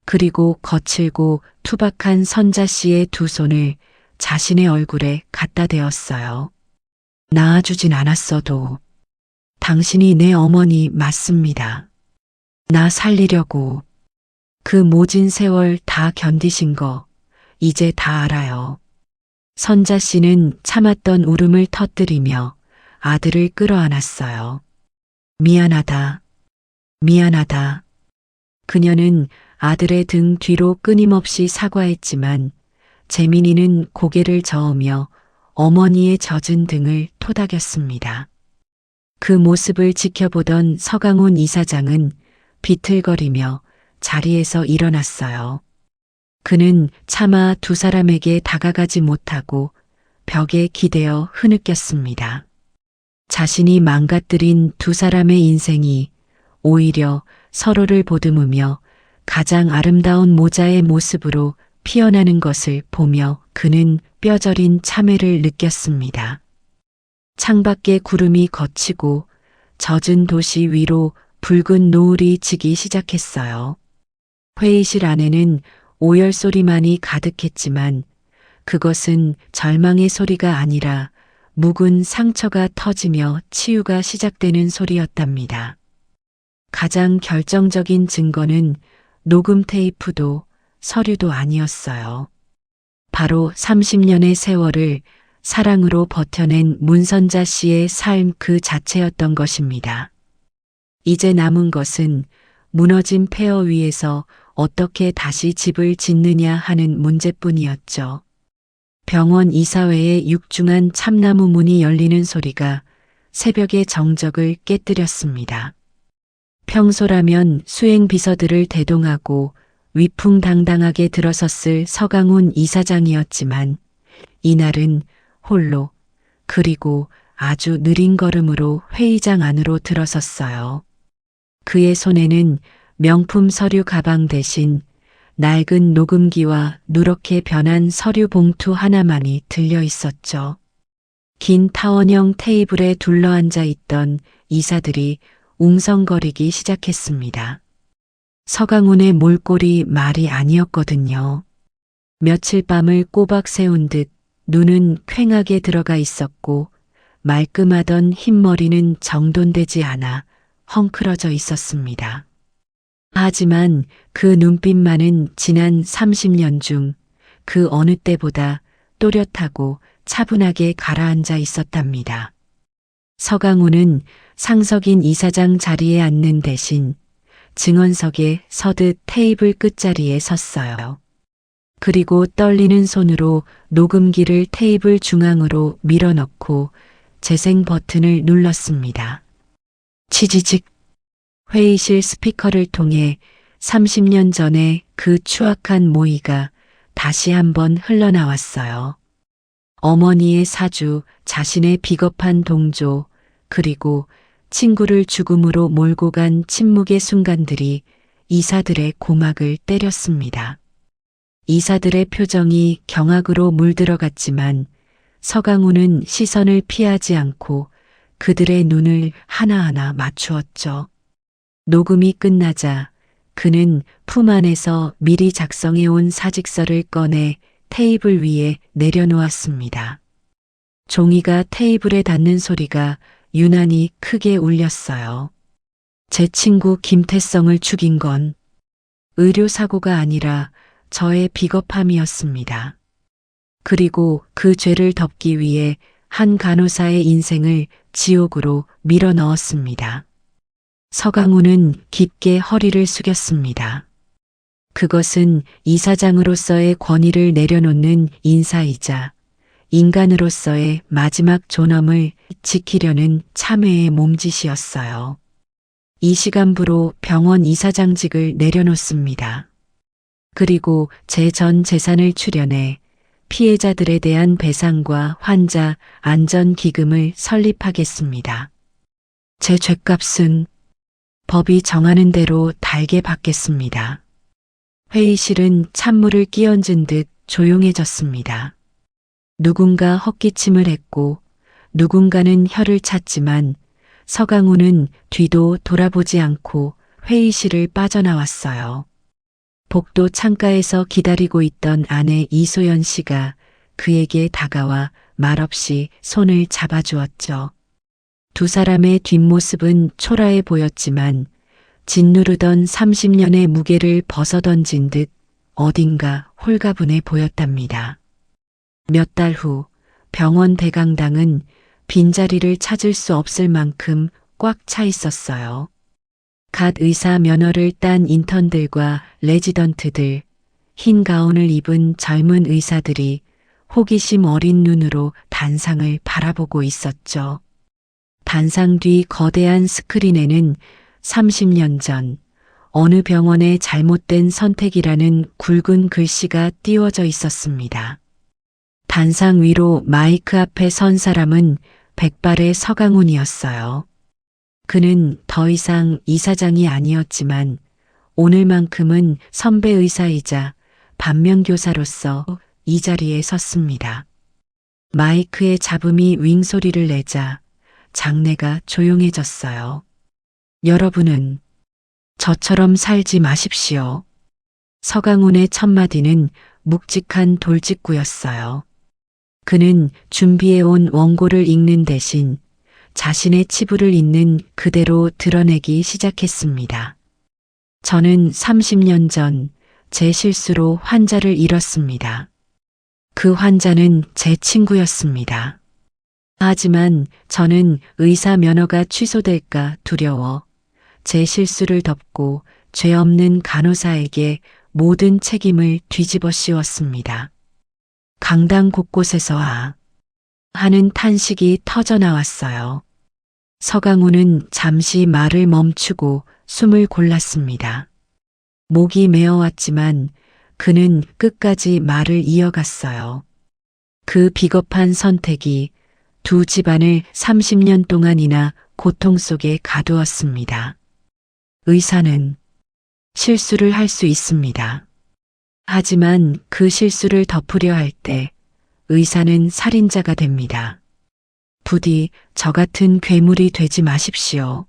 그리고 거칠고 투박한 선자 씨의 두 손을 자신의 얼굴에 갖다 대었어요. 낳아주진 않았어도 당신이 내 어머니 맞습니다. 나 살리려고 그 모진 세월 다 견디신 거 이제 다 알아요. 선자 씨는 참았던 울음을 터뜨리며 아들을 끌어안았어요. 미안하다. 미안하다. 그녀는 아들의 등 뒤로 끊임없이 사과했지만 재민이는 고개를 저으며 어머니의 젖은 등을 토닥였습니다. 그 모습을 지켜보던 서강훈 이사장은 비틀거리며 자리에서 일어났어요. 그는 차마 두 사람에게 다가가지 못하고 벽에 기대어 흐느꼈습니다. 자신이 망가뜨린 두 사람의 인생이 오히려 서로를 보듬으며 가장 아름다운 모자의 모습으로 피어나는 것을 보며 그는 뼈저린 참회를 느꼈습니다. 창밖에 구름이 걷히고 젖은 도시 위로 붉은 노을이 지기 시작했어요. 회의실 안에는 오열 소리만이 가득했지만 그것은 절망의 소리가 아니라 묵은 상처가 터지며 치유가 시작되는 소리였답니다. 가장 결정적인 증거는 녹음 테이프도 서류도 아니었어요. 바로 30년의 세월을 사랑으로 버텨낸 문선자 씨의 삶 그 자체였던 것입니다. 이제 남은 것은 무너진 폐허 위에서 어떻게 다시 집을 짓느냐 하는 문제뿐이었죠. 병원 이사회의 육중한 참나무 문이 열리는 소리가 새벽의 정적을 깨뜨렸습니다. 평소라면 수행 비서들을 대동하고 위풍당당하게 들어섰을 서강훈 이사장이었지만 이날은 홀로 그리고 아주 느린 걸음으로 회의장 안으로 들어섰어요. 그의 손에는 명품 서류 가방 대신 낡은 녹음기와 누렇게 변한 서류 봉투 하나만이 들려 있었죠. 긴 타원형 테이블에 둘러앉아 있던 이사들이 웅성거리기 시작했습니다. 서강훈의 몰골이 말이 아니었거든요. 며칠 밤을 꼬박 세운 듯 눈은 퀭하게 들어가 있었고 말끔하던 흰머리는 정돈되지 않아 헝클어져 있었습니다. 하지만 그 눈빛만은 지난 30년 중 그 어느 때보다 또렷하고 차분하게 가라앉아 있었답니다. 서강훈은 상석인 이사장 자리에 앉는 대신 증언석에 서듯 테이블 끝자리에 섰어요. 그리고 떨리는 손으로 녹음기를 테이블 중앙으로 밀어넣고 재생 버튼을 눌렀습니다. 치지직. 회의실 스피커를 통해 30년 전에 그 추악한 모의가 다시 한번 흘러나왔어요. 어머니의 사주, 자신의 비겁한 동조, 그리고 친구를 죽음으로 몰고 간 침묵의 순간들이 이사들의 고막을 때렸습니다. 이사들의 표정이 경악으로 물들어갔지만 서강훈은 시선을 피하지 않고 그들의 눈을 하나하나 맞추었죠. 녹음이 끝나자 그는 품 안에서 미리 작성해온 사직서를 꺼내 테이블 위에 내려놓았습니다. 종이가 테이블에 닿는 소리가 유난히 크게 울렸어요. 제 친구 김태성을 죽인 건 의료사고가 아니라 저의 비겁함이었습니다. 그리고 그 죄를 덮기 위해 한 간호사의 인생을 지옥으로 밀어 넣었습니다. 서강훈은 깊게 허리를 숙였습니다. 그것은 이사장으로서의 권위를 내려놓는 인사이자 인간으로서의 마지막 존엄을 지키려는 참회의 몸짓이었어요. 이 시간부로 병원 이사장직을 내려놓습니다. 그리고 제 전 재산을 출연해 피해자들에 대한 배상과 환자 안전기금을 설립하겠습니다. 제 죗값은 법이 정하는 대로 달게 받겠습니다. 회의실은 찬물을 끼얹은 듯 조용해졌습니다. 누군가 헛기침을 했고 누군가는 혀를 찼지만 서강훈은 뒤도 돌아보지 않고 회의실을 빠져나왔어요. 복도 창가에서 기다리고 있던 아내 이소연 씨가 그에게 다가와 말없이 손을 잡아주었죠. 두 사람의 뒷모습은 초라해 보였지만 짓누르던 30년의 무게를 벗어던진 듯 어딘가 홀가분해 보였답니다. 몇 달 후 병원 대강당은 빈자리를 찾을 수 없을 만큼 꽉 차 있었어요. 갓 의사 면허를 딴 인턴들과 레지던트들, 흰 가운을 입은 젊은 의사들이 호기심 어린 눈으로 단상을 바라보고 있었죠. 단상 뒤 거대한 스크린에는 30년 전 어느 병원의 잘못된 선택이라는 굵은 글씨가 띄워져 있었습니다. 단상 위로 마이크 앞에 선 사람은 백발의 서강훈이었어요. 그는 더 이상 이사장이 아니었지만 오늘만큼은 선배 의사이자 반면교사로서 이 자리에 섰습니다. 마이크의 잡음이 윙소리를 내자 장내가 조용해졌어요. 여러분은 저처럼 살지 마십시오. 서강훈의 첫마디는 묵직한 돌직구였어요. 그는 준비해온 원고를 읽는 대신 자신의 치부를 있는 그대로 드러내기 시작했습니다. 저는 30년 전 제 실수로 환자를 잃었습니다. 그 환자는 제 친구였습니다. 하지만 저는 의사 면허가 취소될까 두려워 제 실수를 덮고 죄 없는 간호사에게 모든 책임을 뒤집어 씌웠습니다. 강당 곳곳에서 하는 탄식이 터져 나왔어요. 서강훈은 잠시 말을 멈추고 숨을 골랐습니다. 목이 메어왔지만 그는 끝까지 말을 이어갔어요. 그 비겁한 선택이 두 집안을 30년 동안이나 고통 속에 가두었습니다. 의사는 실수를 할 수 있습니다. 하지만 그 실수를 덮으려 할 때 의사는 살인자가 됩니다. 부디 저 같은 괴물이 되지 마십시오.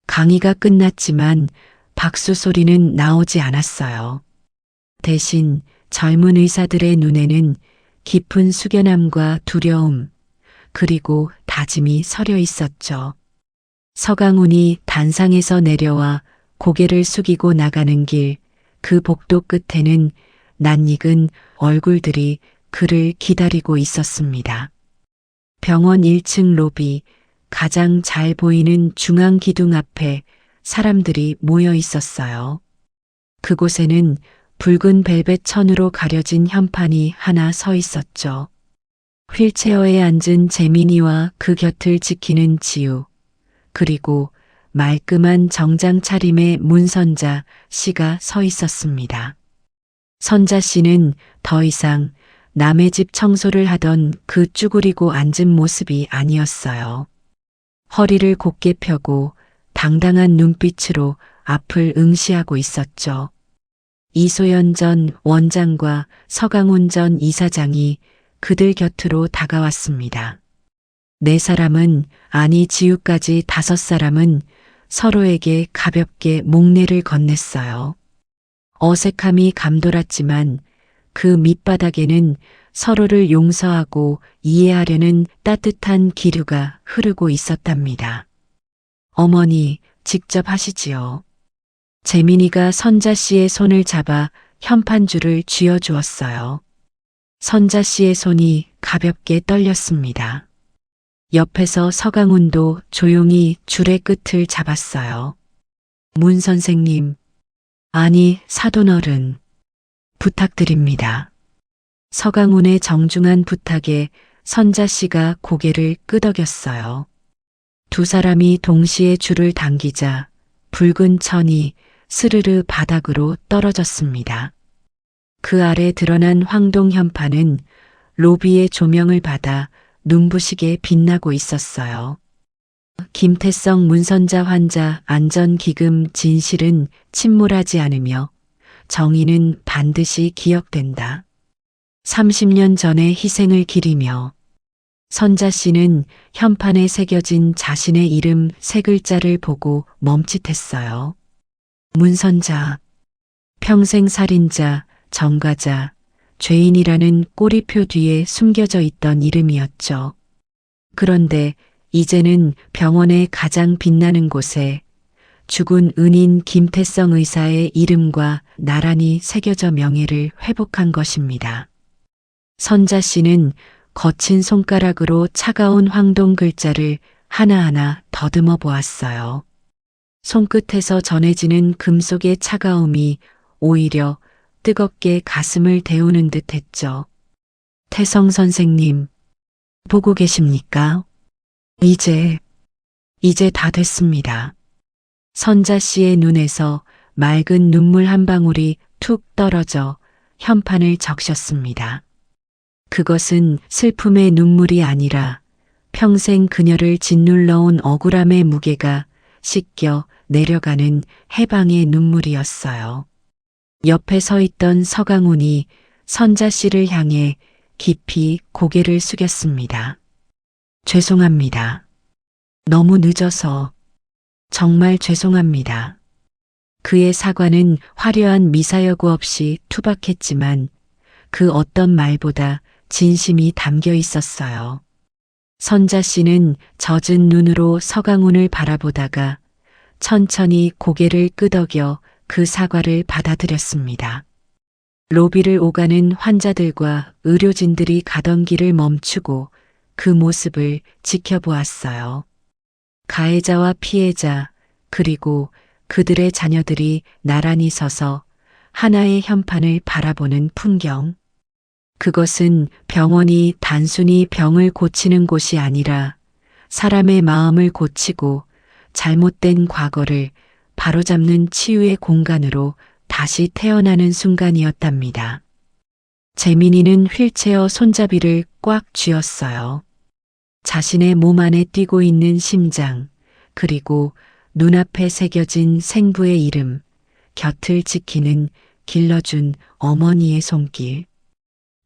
강의가 끝났지만 박수 소리는 나오지 않았어요. 대신 젊은 의사들의 눈에는 깊은 숙연함과 두려움, 그리고 다짐이 서려 있었죠. 서강훈이 단상에서 내려와 고개를 숙이고 나가는 길, 그 복도 끝에는 낯익은 얼굴들이 그를 기다리고 있었습니다. 병원 1층 로비, 가장 잘 보이는 중앙 기둥 앞에 사람들이 모여 있었어요. 그곳에는 붉은 벨벳 천으로 가려진 현판이 하나 서 있었죠. 휠체어에 앉은 재민이와 그 곁을 지키는 지우, 그리고 말끔한 정장 차림의 문선자 씨가 서 있었습니다. 선자 씨는 더 이상 남의 집 청소를 하던 그 쭈그리고 앉은 모습이 아니었어요. 허리를 곧게 펴고 당당한 눈빛으로 앞을 응시하고 있었죠. 이소연 전 원장과 서강훈 전 이사장이 그들 곁으로 다가왔습니다. 네 사람은, 아니 지우까지 5사람은 서로에게 가볍게 목례를 건넸어요. 어색함이 감돌았지만 그 밑바닥에는 서로를 용서하고 이해하려는 따뜻한 기류가 흐르고 있었답니다. 어머니, 직접 하시지요. 재민이가 선자 씨의 손을 잡아 현판줄을 쥐어주었어요. 선자 씨의 손이 가볍게 떨렸습니다. 옆에서 서강훈도 조용히 줄의 끝을 잡았어요. 문 선생님, 아니 사돈어른, 부탁드립니다. 서강훈의 정중한 부탁에 선자 씨가 고개를 끄덕였어요. 두 사람이 동시에 줄을 당기자 붉은 천이 스르르 바닥으로 떨어졌습니다. 그 아래 드러난 황동 현판은 로비의 조명을 받아 눈부시게 빛나고 있었어요. 김태성 문선자 환자 안전기금 진실은 침몰하지 않으며 정의는 반드시 기억된다. 30년 전의 희생을 기리며 선자 씨는 현판에 새겨진 자신의 이름 3글자를 보고 멈칫했어요. 문선자, 평생 살인자, 전과자, 죄인이라는 꼬리표 뒤에 숨겨져 있던 이름이었죠. 그런데 이제는 병원의 가장 빛나는 곳에 죽은 은인 김태성 의사의 이름과 나란히 새겨져 명예를 회복한 것입니다. 선자 씨는 거친 손가락으로 차가운 황동 글자를 하나하나 더듬어 보았어요. 손끝에서 전해지는 금속의 차가움이 오히려 뜨겁게 가슴을 데우는 듯 했죠. 태성 선생님, 보고 계십니까? 이제 다 됐습니다. 선자 씨의 눈에서 맑은 눈물 한 방울이 툭 떨어져 현판을 적셨습니다. 그것은 슬픔의 눈물이 아니라 평생 그녀를 짓눌러온 억울함의 무게가 씻겨 내려가는 해방의 눈물이었어요. 옆에 서 있던 서강훈이 선자 씨를 향해 깊이 고개를 숙였습니다. 죄송합니다. 너무 늦어서 정말 죄송합니다. 그의 사과는 화려한 미사여구 없이 투박했지만 그 어떤 말보다 진심이 담겨 있었어요. 선자 씨는 젖은 눈으로 서강훈을 바라보다가 천천히 고개를 끄덕여 그 사과를 받아들였습니다. 로비를 오가는 환자들과 의료진들이 가던 길을 멈추고 그 모습을 지켜보았어요. 가해자와 피해자, 그리고 그들의 자녀들이 나란히 서서 하나의 현판을 바라보는 풍경. 그것은 병원이 단순히 병을 고치는 곳이 아니라 사람의 마음을 고치고 잘못된 과거를 바로잡는 치유의 공간으로 다시 태어나는 순간이었답니다. 재민이는 휠체어 손잡이를 꽉 쥐었어요. 자신의 몸 안에 뛰고 있는 심장, 그리고 눈앞에 새겨진 생부의 이름, 곁을 지키는 길러준 어머니의 손길.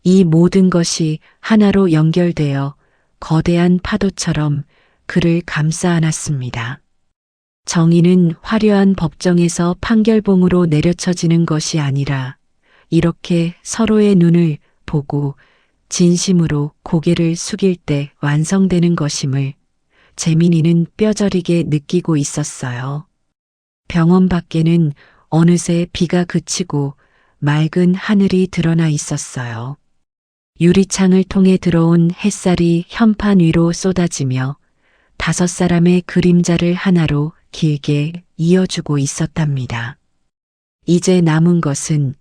이 모든 것이 하나로 연결되어 거대한 파도처럼 그를 감싸 안았습니다. 정의는 화려한 법정에서 판결봉으로 내려쳐지는 것이 아니라 이렇게 서로의 눈을 보고 진심으로 고개를 숙일 때 완성되는 것임을 재민이는 뼈저리게 느끼고 있었어요. 병원 밖에는 어느새 비가 그치고 맑은 하늘이 드러나 있었어요. 유리창을 통해 들어온 햇살이 현판 위로 쏟아지며 5사람의 그림자를 하나로 길게 이어주고 있었답니다. 이제 남은 것은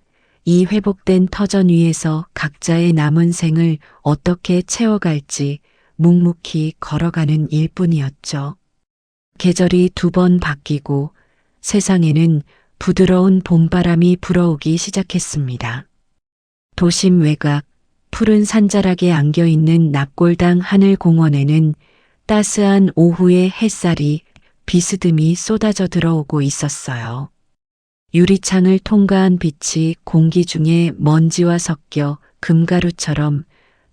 이 회복된 터전 위에서 각자의 남은 생을 어떻게 채워갈지 묵묵히 걸어가는 일뿐이었죠. 계절이 2번 바뀌고 세상에는 부드러운 봄바람이 불어오기 시작했습니다. 도심 외곽 푸른 산자락에 안겨있는 납골당 하늘공원에는 따스한 오후의 햇살이 비스듬히 쏟아져 들어오고 있었어요. 유리창을 통과한 빛이 공기 중에 먼지와 섞여 금가루처럼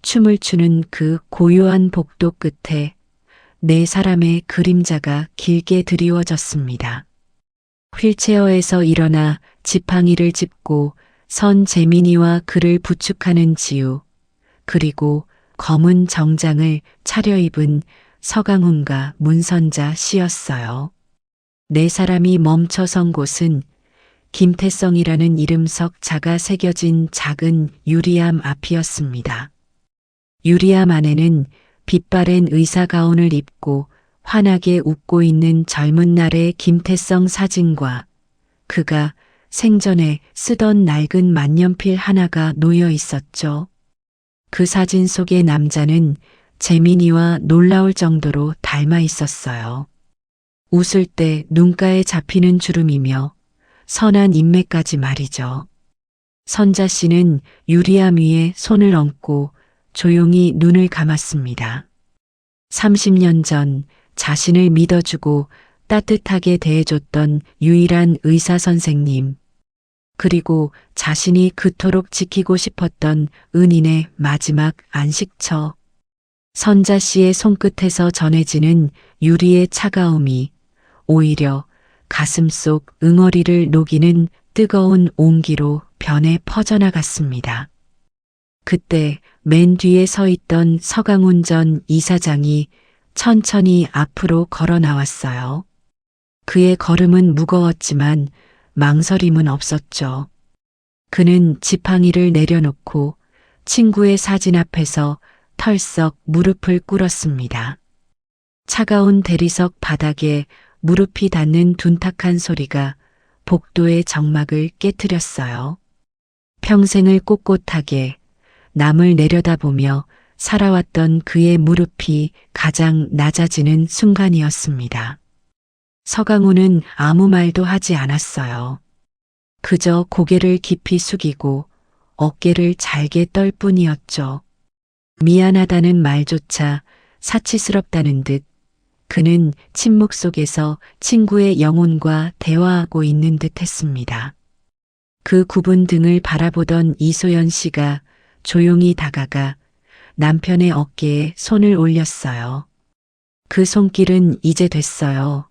춤을 추는 그 고요한 복도 끝에 4사람의 그림자가 길게 드리워졌습니다. 휠체어에서 일어나 지팡이를 짚고 선 재민이와 그를 부축하는 지우, 그리고 검은 정장을 차려입은 서강훈과 문선자 씨였어요. 4사람이 멈춰선 곳은 김태성이라는 이름석 자가 새겨진 작은 유리암 앞이었습니다. 유리암 안에는 빛바랜 의사 가운을 입고 환하게 웃고 있는 젊은 날의 김태성 사진과 그가 생전에 쓰던 낡은 만년필 하나가 놓여 있었죠. 그 사진 속의 남자는 재민이와 놀라울 정도로 닮아 있었어요. 웃을 때 눈가에 잡히는 주름이며 선한 인매까지 말이죠. 선자 씨는 유리암 위에 손을 얹고 조용히 눈을 감았습니다. 30년 전 자신을 믿어주고 따뜻하게 대해줬던 유일한 의사 선생님, 그리고 자신이 그토록 지키고 싶었던 은인의 마지막 안식처. 선자 씨의 손끝에서 전해지는 유리의 차가움이 오히려 가슴속 응어리를 녹이는 뜨거운 온기로 변해 퍼져나갔습니다. 그때 맨 뒤에 서 있던 서강훈 전 이사장이 천천히 앞으로 걸어 나왔어요. 그의 걸음은 무거웠지만 망설임은 없었죠. 그는 지팡이를 내려놓고 친구의 사진 앞에서 털썩 무릎을 꿇었습니다. 차가운 대리석 바닥에 무릎이 닿는 둔탁한 소리가 복도의 정막을 깨트렸어요. 평생을 꼿꼿하게 남을 내려다보며 살아왔던 그의 무릎이 가장 낮아지는 순간이었습니다. 서강훈은 아무 말도 하지 않았어요. 그저 고개를 깊이 숙이고 어깨를 잘게 떨 뿐이었죠. 미안하다는 말조차 사치스럽다는 듯 그는 침묵 속에서 친구의 영혼과 대화하고 있는 듯 했습니다. 그 굽은 등을 바라보던 이소연 씨가 조용히 다가가 남편의 어깨에 손을 올렸어요. 그 손길은 이제 됐어요.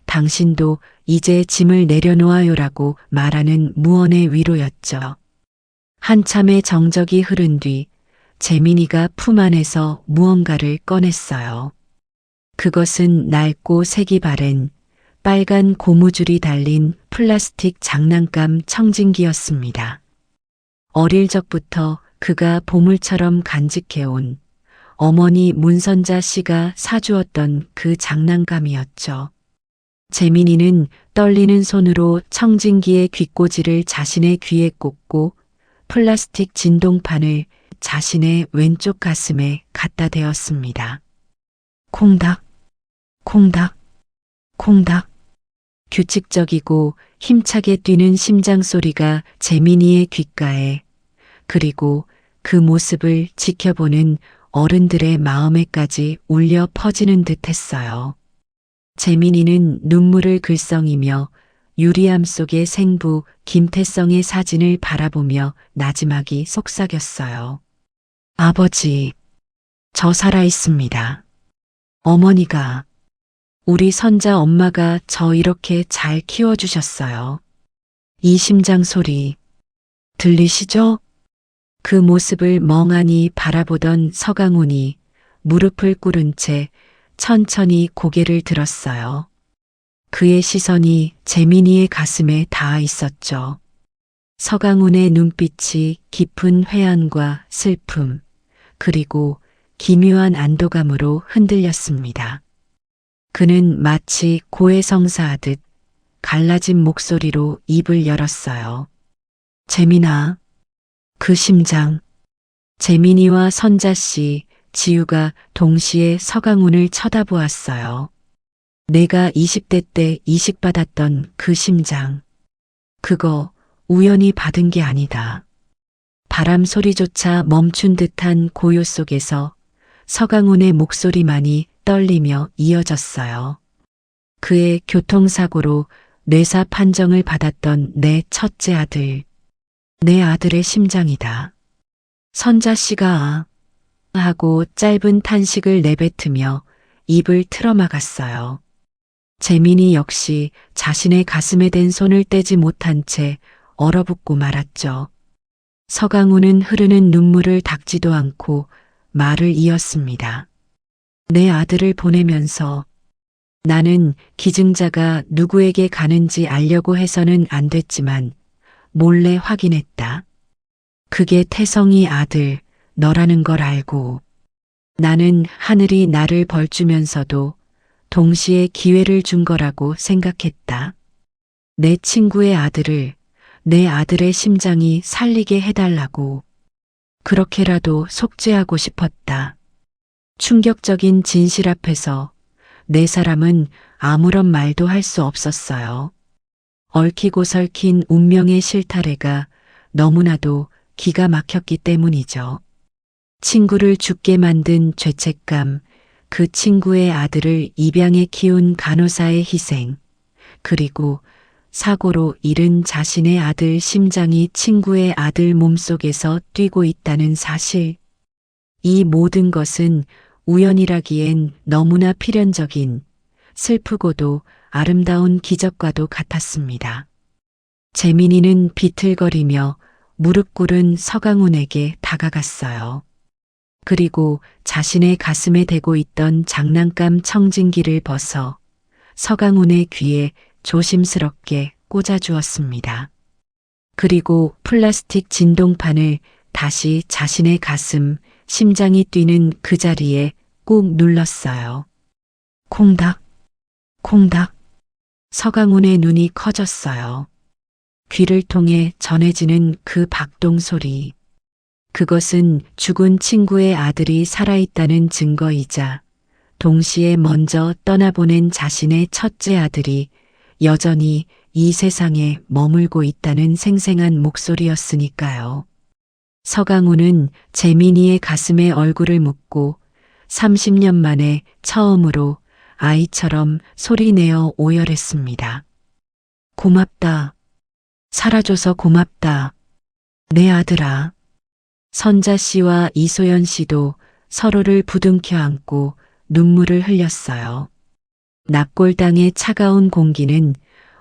당신도 이제 짐을 내려놓아요라고 말하는 무언의 위로였죠. 한참의 정적이 흐른 뒤 재민이가 품 안에서 무언가를 꺼냈어요. 그것은 낡고 색이 바랜 빨간 고무줄이 달린 플라스틱 장난감 청진기였습니다. 어릴 적부터 그가 보물처럼 간직해온 어머니 문선자 씨가 사주었던 그 장난감이었죠. 재민이는 떨리는 손으로 청진기의 귓꽂이를 자신의 귀에 꽂고 플라스틱 진동판을 자신의 왼쪽 가슴에 갖다 대었습니다. 콩닥, 콩닥, 콩닥. 규칙적이고 힘차게 뛰는 심장 소리가 재민이의 귓가에, 그리고 그 모습을 지켜보는 어른들의 마음에까지 울려 퍼지는 듯 했어요. 재민이는 눈물을 글썽이며 유리암 속의 생부 김태성의 사진을 바라보며 나지막이 속삭였어요. 아버지, 저 살아있습니다. 어머니가, 우리 선자 엄마가 저 이렇게 잘 키워주셨어요. 이 심장 소리, 들리시죠? 그 모습을 멍하니 바라보던 서강훈이 무릎을 꿇은 채 천천히 고개를 들었어요. 그의 시선이 재민이의 가슴에 닿아 있었죠. 서강훈의 눈빛이 깊은 회한과 슬픔, 그리고 기묘한 안도감으로 흔들렸습니다. 그는 마치 고해성사하듯 갈라진 목소리로 입을 열었어요. 재민아, 그 심장. 재민이와 선자씨, 지우가 동시에 서강훈을 쳐다보았어요. 내가 20대 때 이식받았던 그 심장. 그거 우연히 받은 게 아니다. 바람 소리조차 멈춘 듯한 고요 속에서 서강훈의 목소리만이 떨리며 이어졌어요. 그의 교통사고로 뇌사 판정을 받았던 내 첫째 아들. 내 아들의 심장이다. 선자 씨가 하고 짧은 탄식을 내뱉으며 입을 틀어막았어요. 재민이 역시 자신의 가슴에 댄 손을 떼지 못한 채 얼어붙고 말았죠. 서강훈은 흐르는 눈물을 닦지도 않고 말을 이었습니다. 내 아들을 보내면서 나는 기증자가 누구에게 가는지 알려고 해서는 안 됐지만 몰래 확인했다. 그게 태성이 아들, 너라는 걸 알고 나는 하늘이 나를 벌주면서도 동시에 기회를 준 거라고 생각했다. 내 친구의 아들을 내 아들의 심장이 살리게 해달라고. 그렇게라도 속죄하고 싶었다. 충격적인 진실 앞에서 네 사람은 아무런 말도 할 수 없었어요. 얽히고 설킨 운명의 실타래가 너무나도 기가 막혔기 때문이죠. 친구를 죽게 만든 죄책감, 그 친구의 아들을 입양해 키운 간호사의 희생, 그리고 사고로 잃은 자신의 아들 심장이 친구의 아들 몸속에서 뛰고 있다는 사실. 이 모든 것은 우연이라기엔 너무나 필연적인, 슬프고도 아름다운 기적과도 같았습니다. 재민이는 비틀거리며 무릎 꿇은 서강훈에게 다가갔어요. 그리고 자신의 가슴에 대고 있던 장난감 청진기를 벗어 서강훈의 귀에 조심스럽게 꽂아주었습니다. 그리고 플라스틱 진동판을 다시 자신의 가슴, 심장이 뛰는 그 자리에 꾹 눌렀어요. 콩닥, 콩닥. 서강훈의 눈이 커졌어요. 귀를 통해 전해지는 그 박동 소리. 그것은 죽은 친구의 아들이 살아있다는 증거이자 동시에 먼저 떠나보낸 자신의 첫째 아들이 여전히 이 세상에 머물고 있다는 생생한 목소리였으니까요. 서강훈은 재민이의 가슴에 얼굴을 묻고 30년 만에 처음으로 아이처럼 소리내어 오열했습니다. 고맙다. 살아줘서 고맙다. 내 아들아. 선자 씨와 이소연 씨도 서로를 부둥켜 안고 눈물을 흘렸어요. 납골당의 차가운 공기는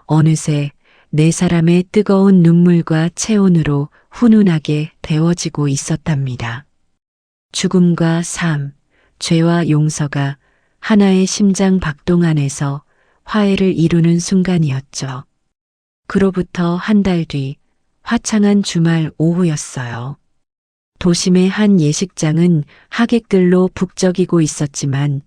어느새 네 사람의 뜨거운 눈물과 체온으로 훈훈하게 데워지고 있었답니다. 죽음과 삶, 죄와 용서가 하나의 심장 박동 안에서 화해를 이루는 순간이었죠. 그로부터 한 달 뒤 화창한 주말 오후였어요. 도심의 한 예식장은 하객들로 북적이고 있었지만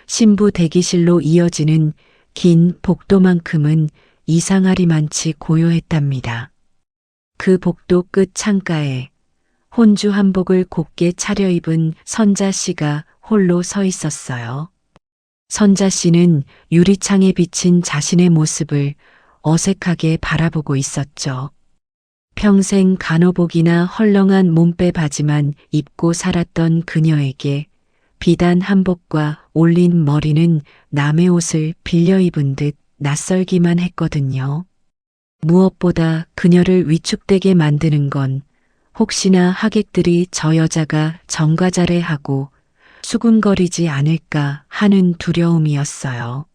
신부 대기실로 이어지는 긴 복도만큼은 이상하리만치 고요했답니다. 그 복도 끝 창가에 혼주 한복을 곱게 차려입은 선자 씨가 홀로 서 있었어요. 선자 씨는 유리창에 비친 자신의 모습을 어색하게 바라보고 있었죠. 평생 간호복이나 헐렁한 몸빼 바지만 입고 살았던 그녀에게 비단 한복과 올린 머리는 남의 옷을 빌려 입은 듯 낯설기만 했거든요. 무엇보다 그녀를 위축되게 만드는 건 혹시나 하객들이 저 여자가 정과자래하고 수군거리지 않을까 하는 두려움이었어요.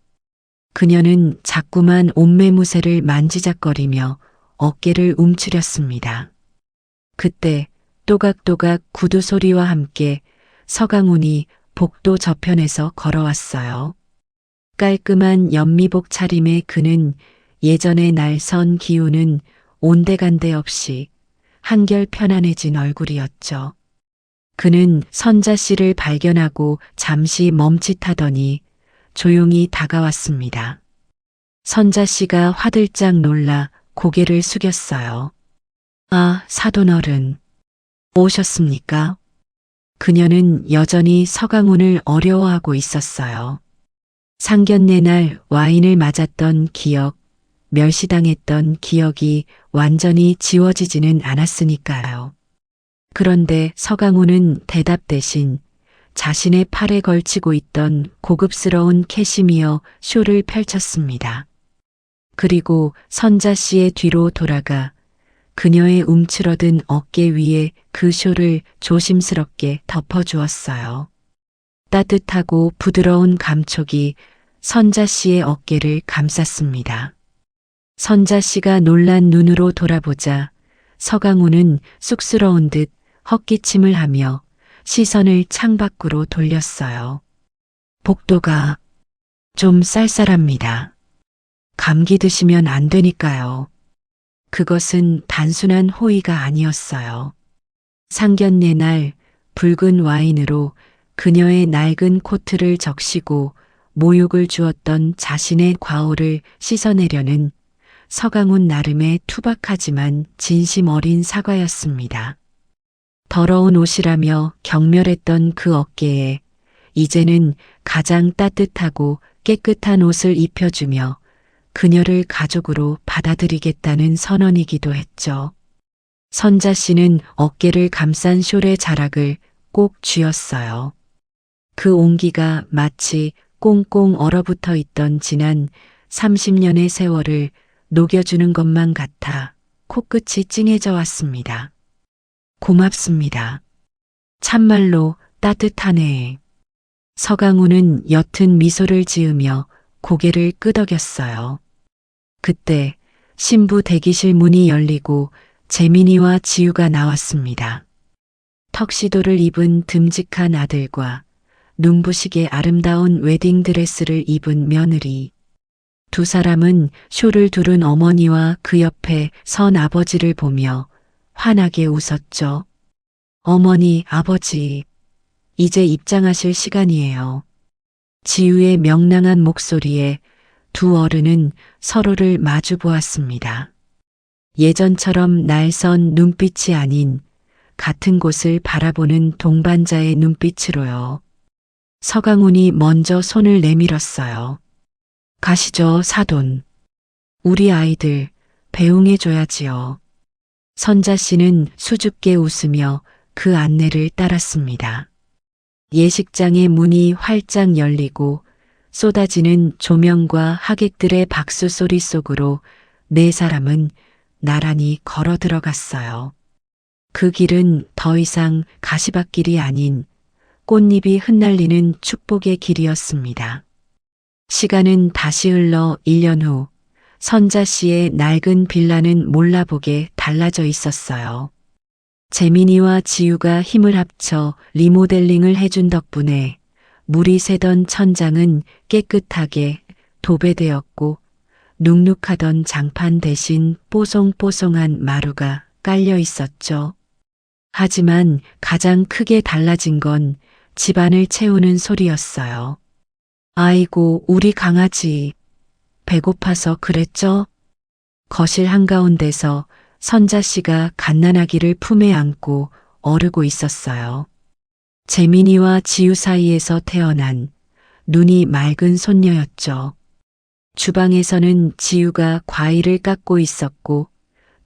그녀는 자꾸만 옷매무새를 만지작거리며 어깨를 움츠렸습니다. 그때 또각또각 구두 소리와 함께 서강훈이 복도 저편에서 걸어왔어요. 깔끔한 연미복 차림의 그는 예전의 날선 기운은 온데간데 없이 한결 편안해진 얼굴이었죠. 그는 선자 씨를 발견하고 잠시 멈칫하더니 조용히 다가왔습니다. 선자 씨가 화들짝 놀라 고개를 숙였어요. 아, 사돈어른. 오셨습니까? 그녀는 여전히 서강훈을 어려워하고 있었어요. 상견례 날 와인을 맞았던 기억, 멸시당했던 기억이 완전히 지워지지는 않았으니까요. 그런데 서강훈은 대답 대신 자신의 팔에 걸치고 있던 고급스러운 캐시미어 쇼를 펼쳤습니다. 그리고 선자 씨의 뒤로 돌아가 그녀의 움츠러든 어깨 위에 그 쇼를 조심스럽게 덮어주었어요. 따뜻하고 부드러운 감촉이 선자 씨의 어깨를 감쌌습니다. 선자 씨가 놀란 눈으로 돌아보자 서강훈은 쑥스러운 듯 헛기침을 하며 시선을 창밖으로 돌렸어요. 복도가 좀 쌀쌀합니다. 감기 드시면 안 되니까요. 그것은 단순한 호의가 아니었어요. 상견례 날 붉은 와인으로 그녀의 낡은 코트를 적시고 모욕을 주었던 자신의 과오를 씻어내려는 서강훈 나름의 투박하지만 진심 어린 사과였습니다. 더러운 옷이라며 경멸했던 그 어깨에 이제는 가장 따뜻하고 깨끗한 옷을 입혀주며 그녀를 가족으로 받아들이겠다는 선언이기도 했죠. 선자 씨는 어깨를 감싼 숄의 자락을 꼭 쥐었어요. 그 온기가 마치 꽁꽁 얼어붙어 있던 지난 30년의 세월을 녹여주는 것만 같아 코끝이 찡해져 왔습니다. 고맙습니다. 참말로 따뜻하네. 서강훈은 옅은 미소를 지으며 고개를 끄덕였어요. 그때 신부 대기실 문이 열리고 재민이와 지우가 나왔습니다. 턱시도를 입은 듬직한 아들과 눈부시게 아름다운 웨딩드레스를 입은 며느리. 두 사람은 쇼를 두른 어머니와 그 옆에 선 아버지를 보며 환하게 웃었죠. 어머니, 아버지, 이제 입장하실 시간이에요. 지우의 명랑한 목소리에 두 어른은 서로를 마주 보았습니다. 예전처럼 날선 눈빛이 아닌 같은 곳을 바라보는 동반자의 눈빛으로요. 서강훈이 먼저 손을 내밀었어요. 가시죠, 사돈. 우리 아이들 배웅해줘야지요. 선자 씨는 수줍게 웃으며 그 안내를 따랐습니다. 예식장의 문이 활짝 열리고 쏟아지는 조명과 하객들의 박수 소리 속으로 네 사람은 나란히 걸어 들어갔어요. 그 길은 더 이상 가시밭길이 아닌 꽃잎이 흩날리는 축복의 길이었습니다. 시간은 다시 흘러 1년 후 선자 씨의 낡은 빌라는 몰라보게 달라져 있었어요. 재민이와 지우가 힘을 합쳐 리모델링을 해준 덕분에 물이 새던 천장은 깨끗하게 도배되었고 눅눅하던 장판 대신 뽀송뽀송한 마루가 깔려 있었죠. 하지만 가장 크게 달라진 건 집안을 채우는 소리였어요. 아이고, 우리 강아지. 배고파서 그랬죠? 거실 한가운데서 선자 씨가 갓난아기를 품에 안고 어르고 있었어요. 재민이와 지우 사이에서 태어난 눈이 맑은 손녀였죠. 주방에서는 지우가 과일을 깎고 있었고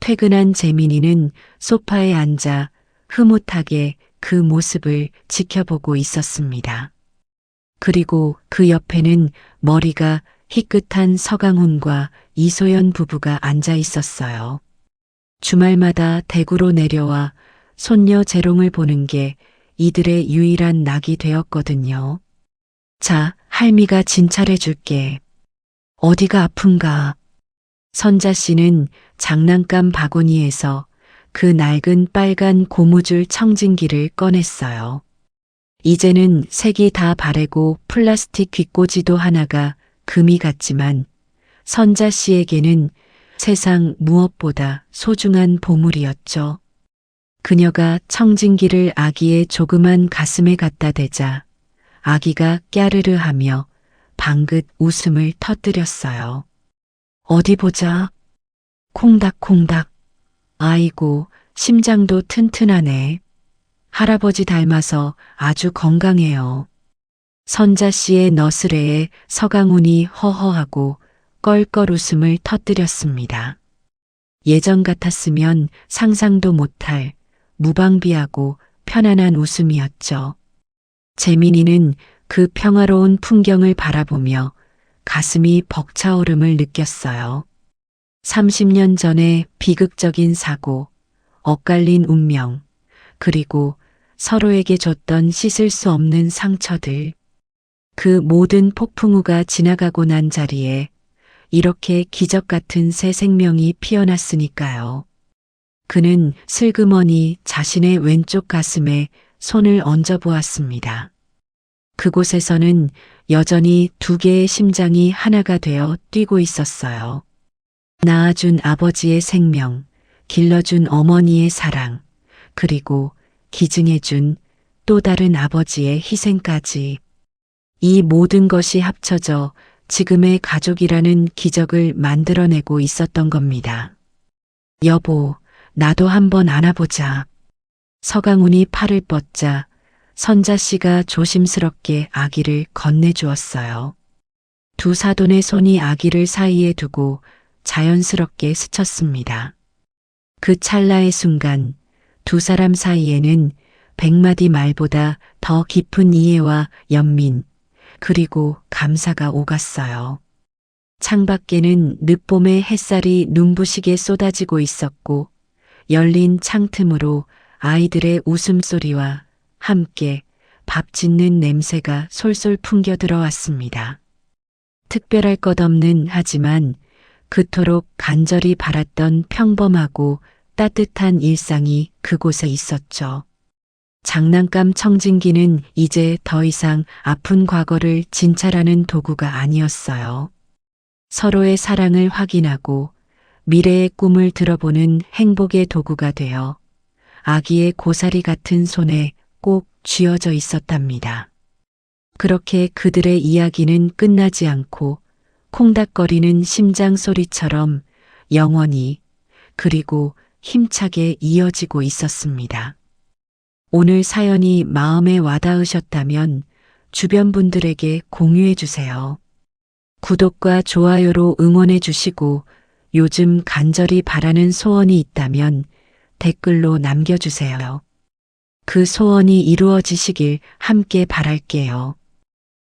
퇴근한 재민이는 소파에 앉아 흐뭇하게 그 모습을 지켜보고 있었습니다. 그리고 그 옆에는 머리가 희끗한 서강훈과 이소연 부부가 앉아 있었어요. 주말마다 대구로 내려와 손녀 재롱을 보는 게 이들의 유일한 낙이 되었거든요. 자, 할미가 진찰해 줄게. 어디가 아픈가? 선자 씨는 장난감 바구니에서 그 낡은 빨간 고무줄 청진기를 꺼냈어요. 이제는 색이 다 바래고 플라스틱 귓꽂이도 하나가 금이 같지만 선자 씨에게는 세상 무엇보다 소중한 보물이었죠. 그녀가 청진기를 아기의 조그만 가슴에 갖다 대자 아기가 깨르르 하며 방긋 웃음을 터뜨렸어요. 어디 보자. 콩닥콩닥. 아이고, 심장도 튼튼하네. 할아버지 닮아서 아주 건강해요. 선자 씨의 너스레에 서강훈이 허허하고 껄껄 웃음을 터뜨렸습니다. 예전 같았으면 상상도 못할 무방비하고 편안한 웃음이었죠. 재민이는 그 평화로운 풍경을 바라보며 가슴이 벅차오름을 느꼈어요. 30년 전의 비극적인 사고, 엇갈린 운명, 그리고 서로에게 줬던 씻을 수 없는 상처들. 그 모든 폭풍우가 지나가고 난 자리에 이렇게 기적 같은 새 생명이 피어났으니까요. 그는 슬그머니 자신의 왼쪽 가슴에 손을 얹어 보았습니다. 그곳에서는 여전히 두 개의 심장이 하나가 되어 뛰고 있었어요. 낳아준 아버지의 생명, 길러준 어머니의 사랑, 그리고 기증해준 또 다른 아버지의 희생까지. 이 모든 것이 합쳐져 지금의 가족이라는 기적을 만들어내고 있었던 겁니다. 여보, 나도 한번 안아보자. 서강훈이 팔을 뻗자 선자 씨가 조심스럽게 아기를 건네주었어요. 두 사돈의 손이 아기를 사이에 두고 자연스럽게 스쳤습니다. 그 찰나의 순간 두 사람 사이에는 100마디 말보다 더 깊은 이해와 연민, 그리고 감사가 오갔어요. 창밖에는 늦봄의 햇살이 눈부시게 쏟아지고 있었고 열린 창틈으로 아이들의 웃음소리와 함께 밥 짓는 냄새가 솔솔 풍겨 들어왔습니다. 특별할 것 없는 하지만 그토록 간절히 바랐던 평범하고 따뜻한 일상이 그곳에 있었죠. 장난감 청진기는 이제 더 이상 아픈 과거를 진찰하는 도구가 아니었어요. 서로의 사랑을 확인하고 미래의 꿈을 들어보는 행복의 도구가 되어 아기의 고사리 같은 손에 꼭 쥐어져 있었답니다. 그렇게 그들의 이야기는 끝나지 않고 콩닥거리는 심장 소리처럼 영원히 그리고 힘차게 이어지고 있었습니다. 오늘 사연이 마음에 와닿으셨다면 주변 분들에게 공유해 주세요. 구독과 좋아요로 응원해 주시고 요즘 간절히 바라는 소원이 있다면 댓글로 남겨주세요. 그 소원이 이루어지시길 함께 바랄게요.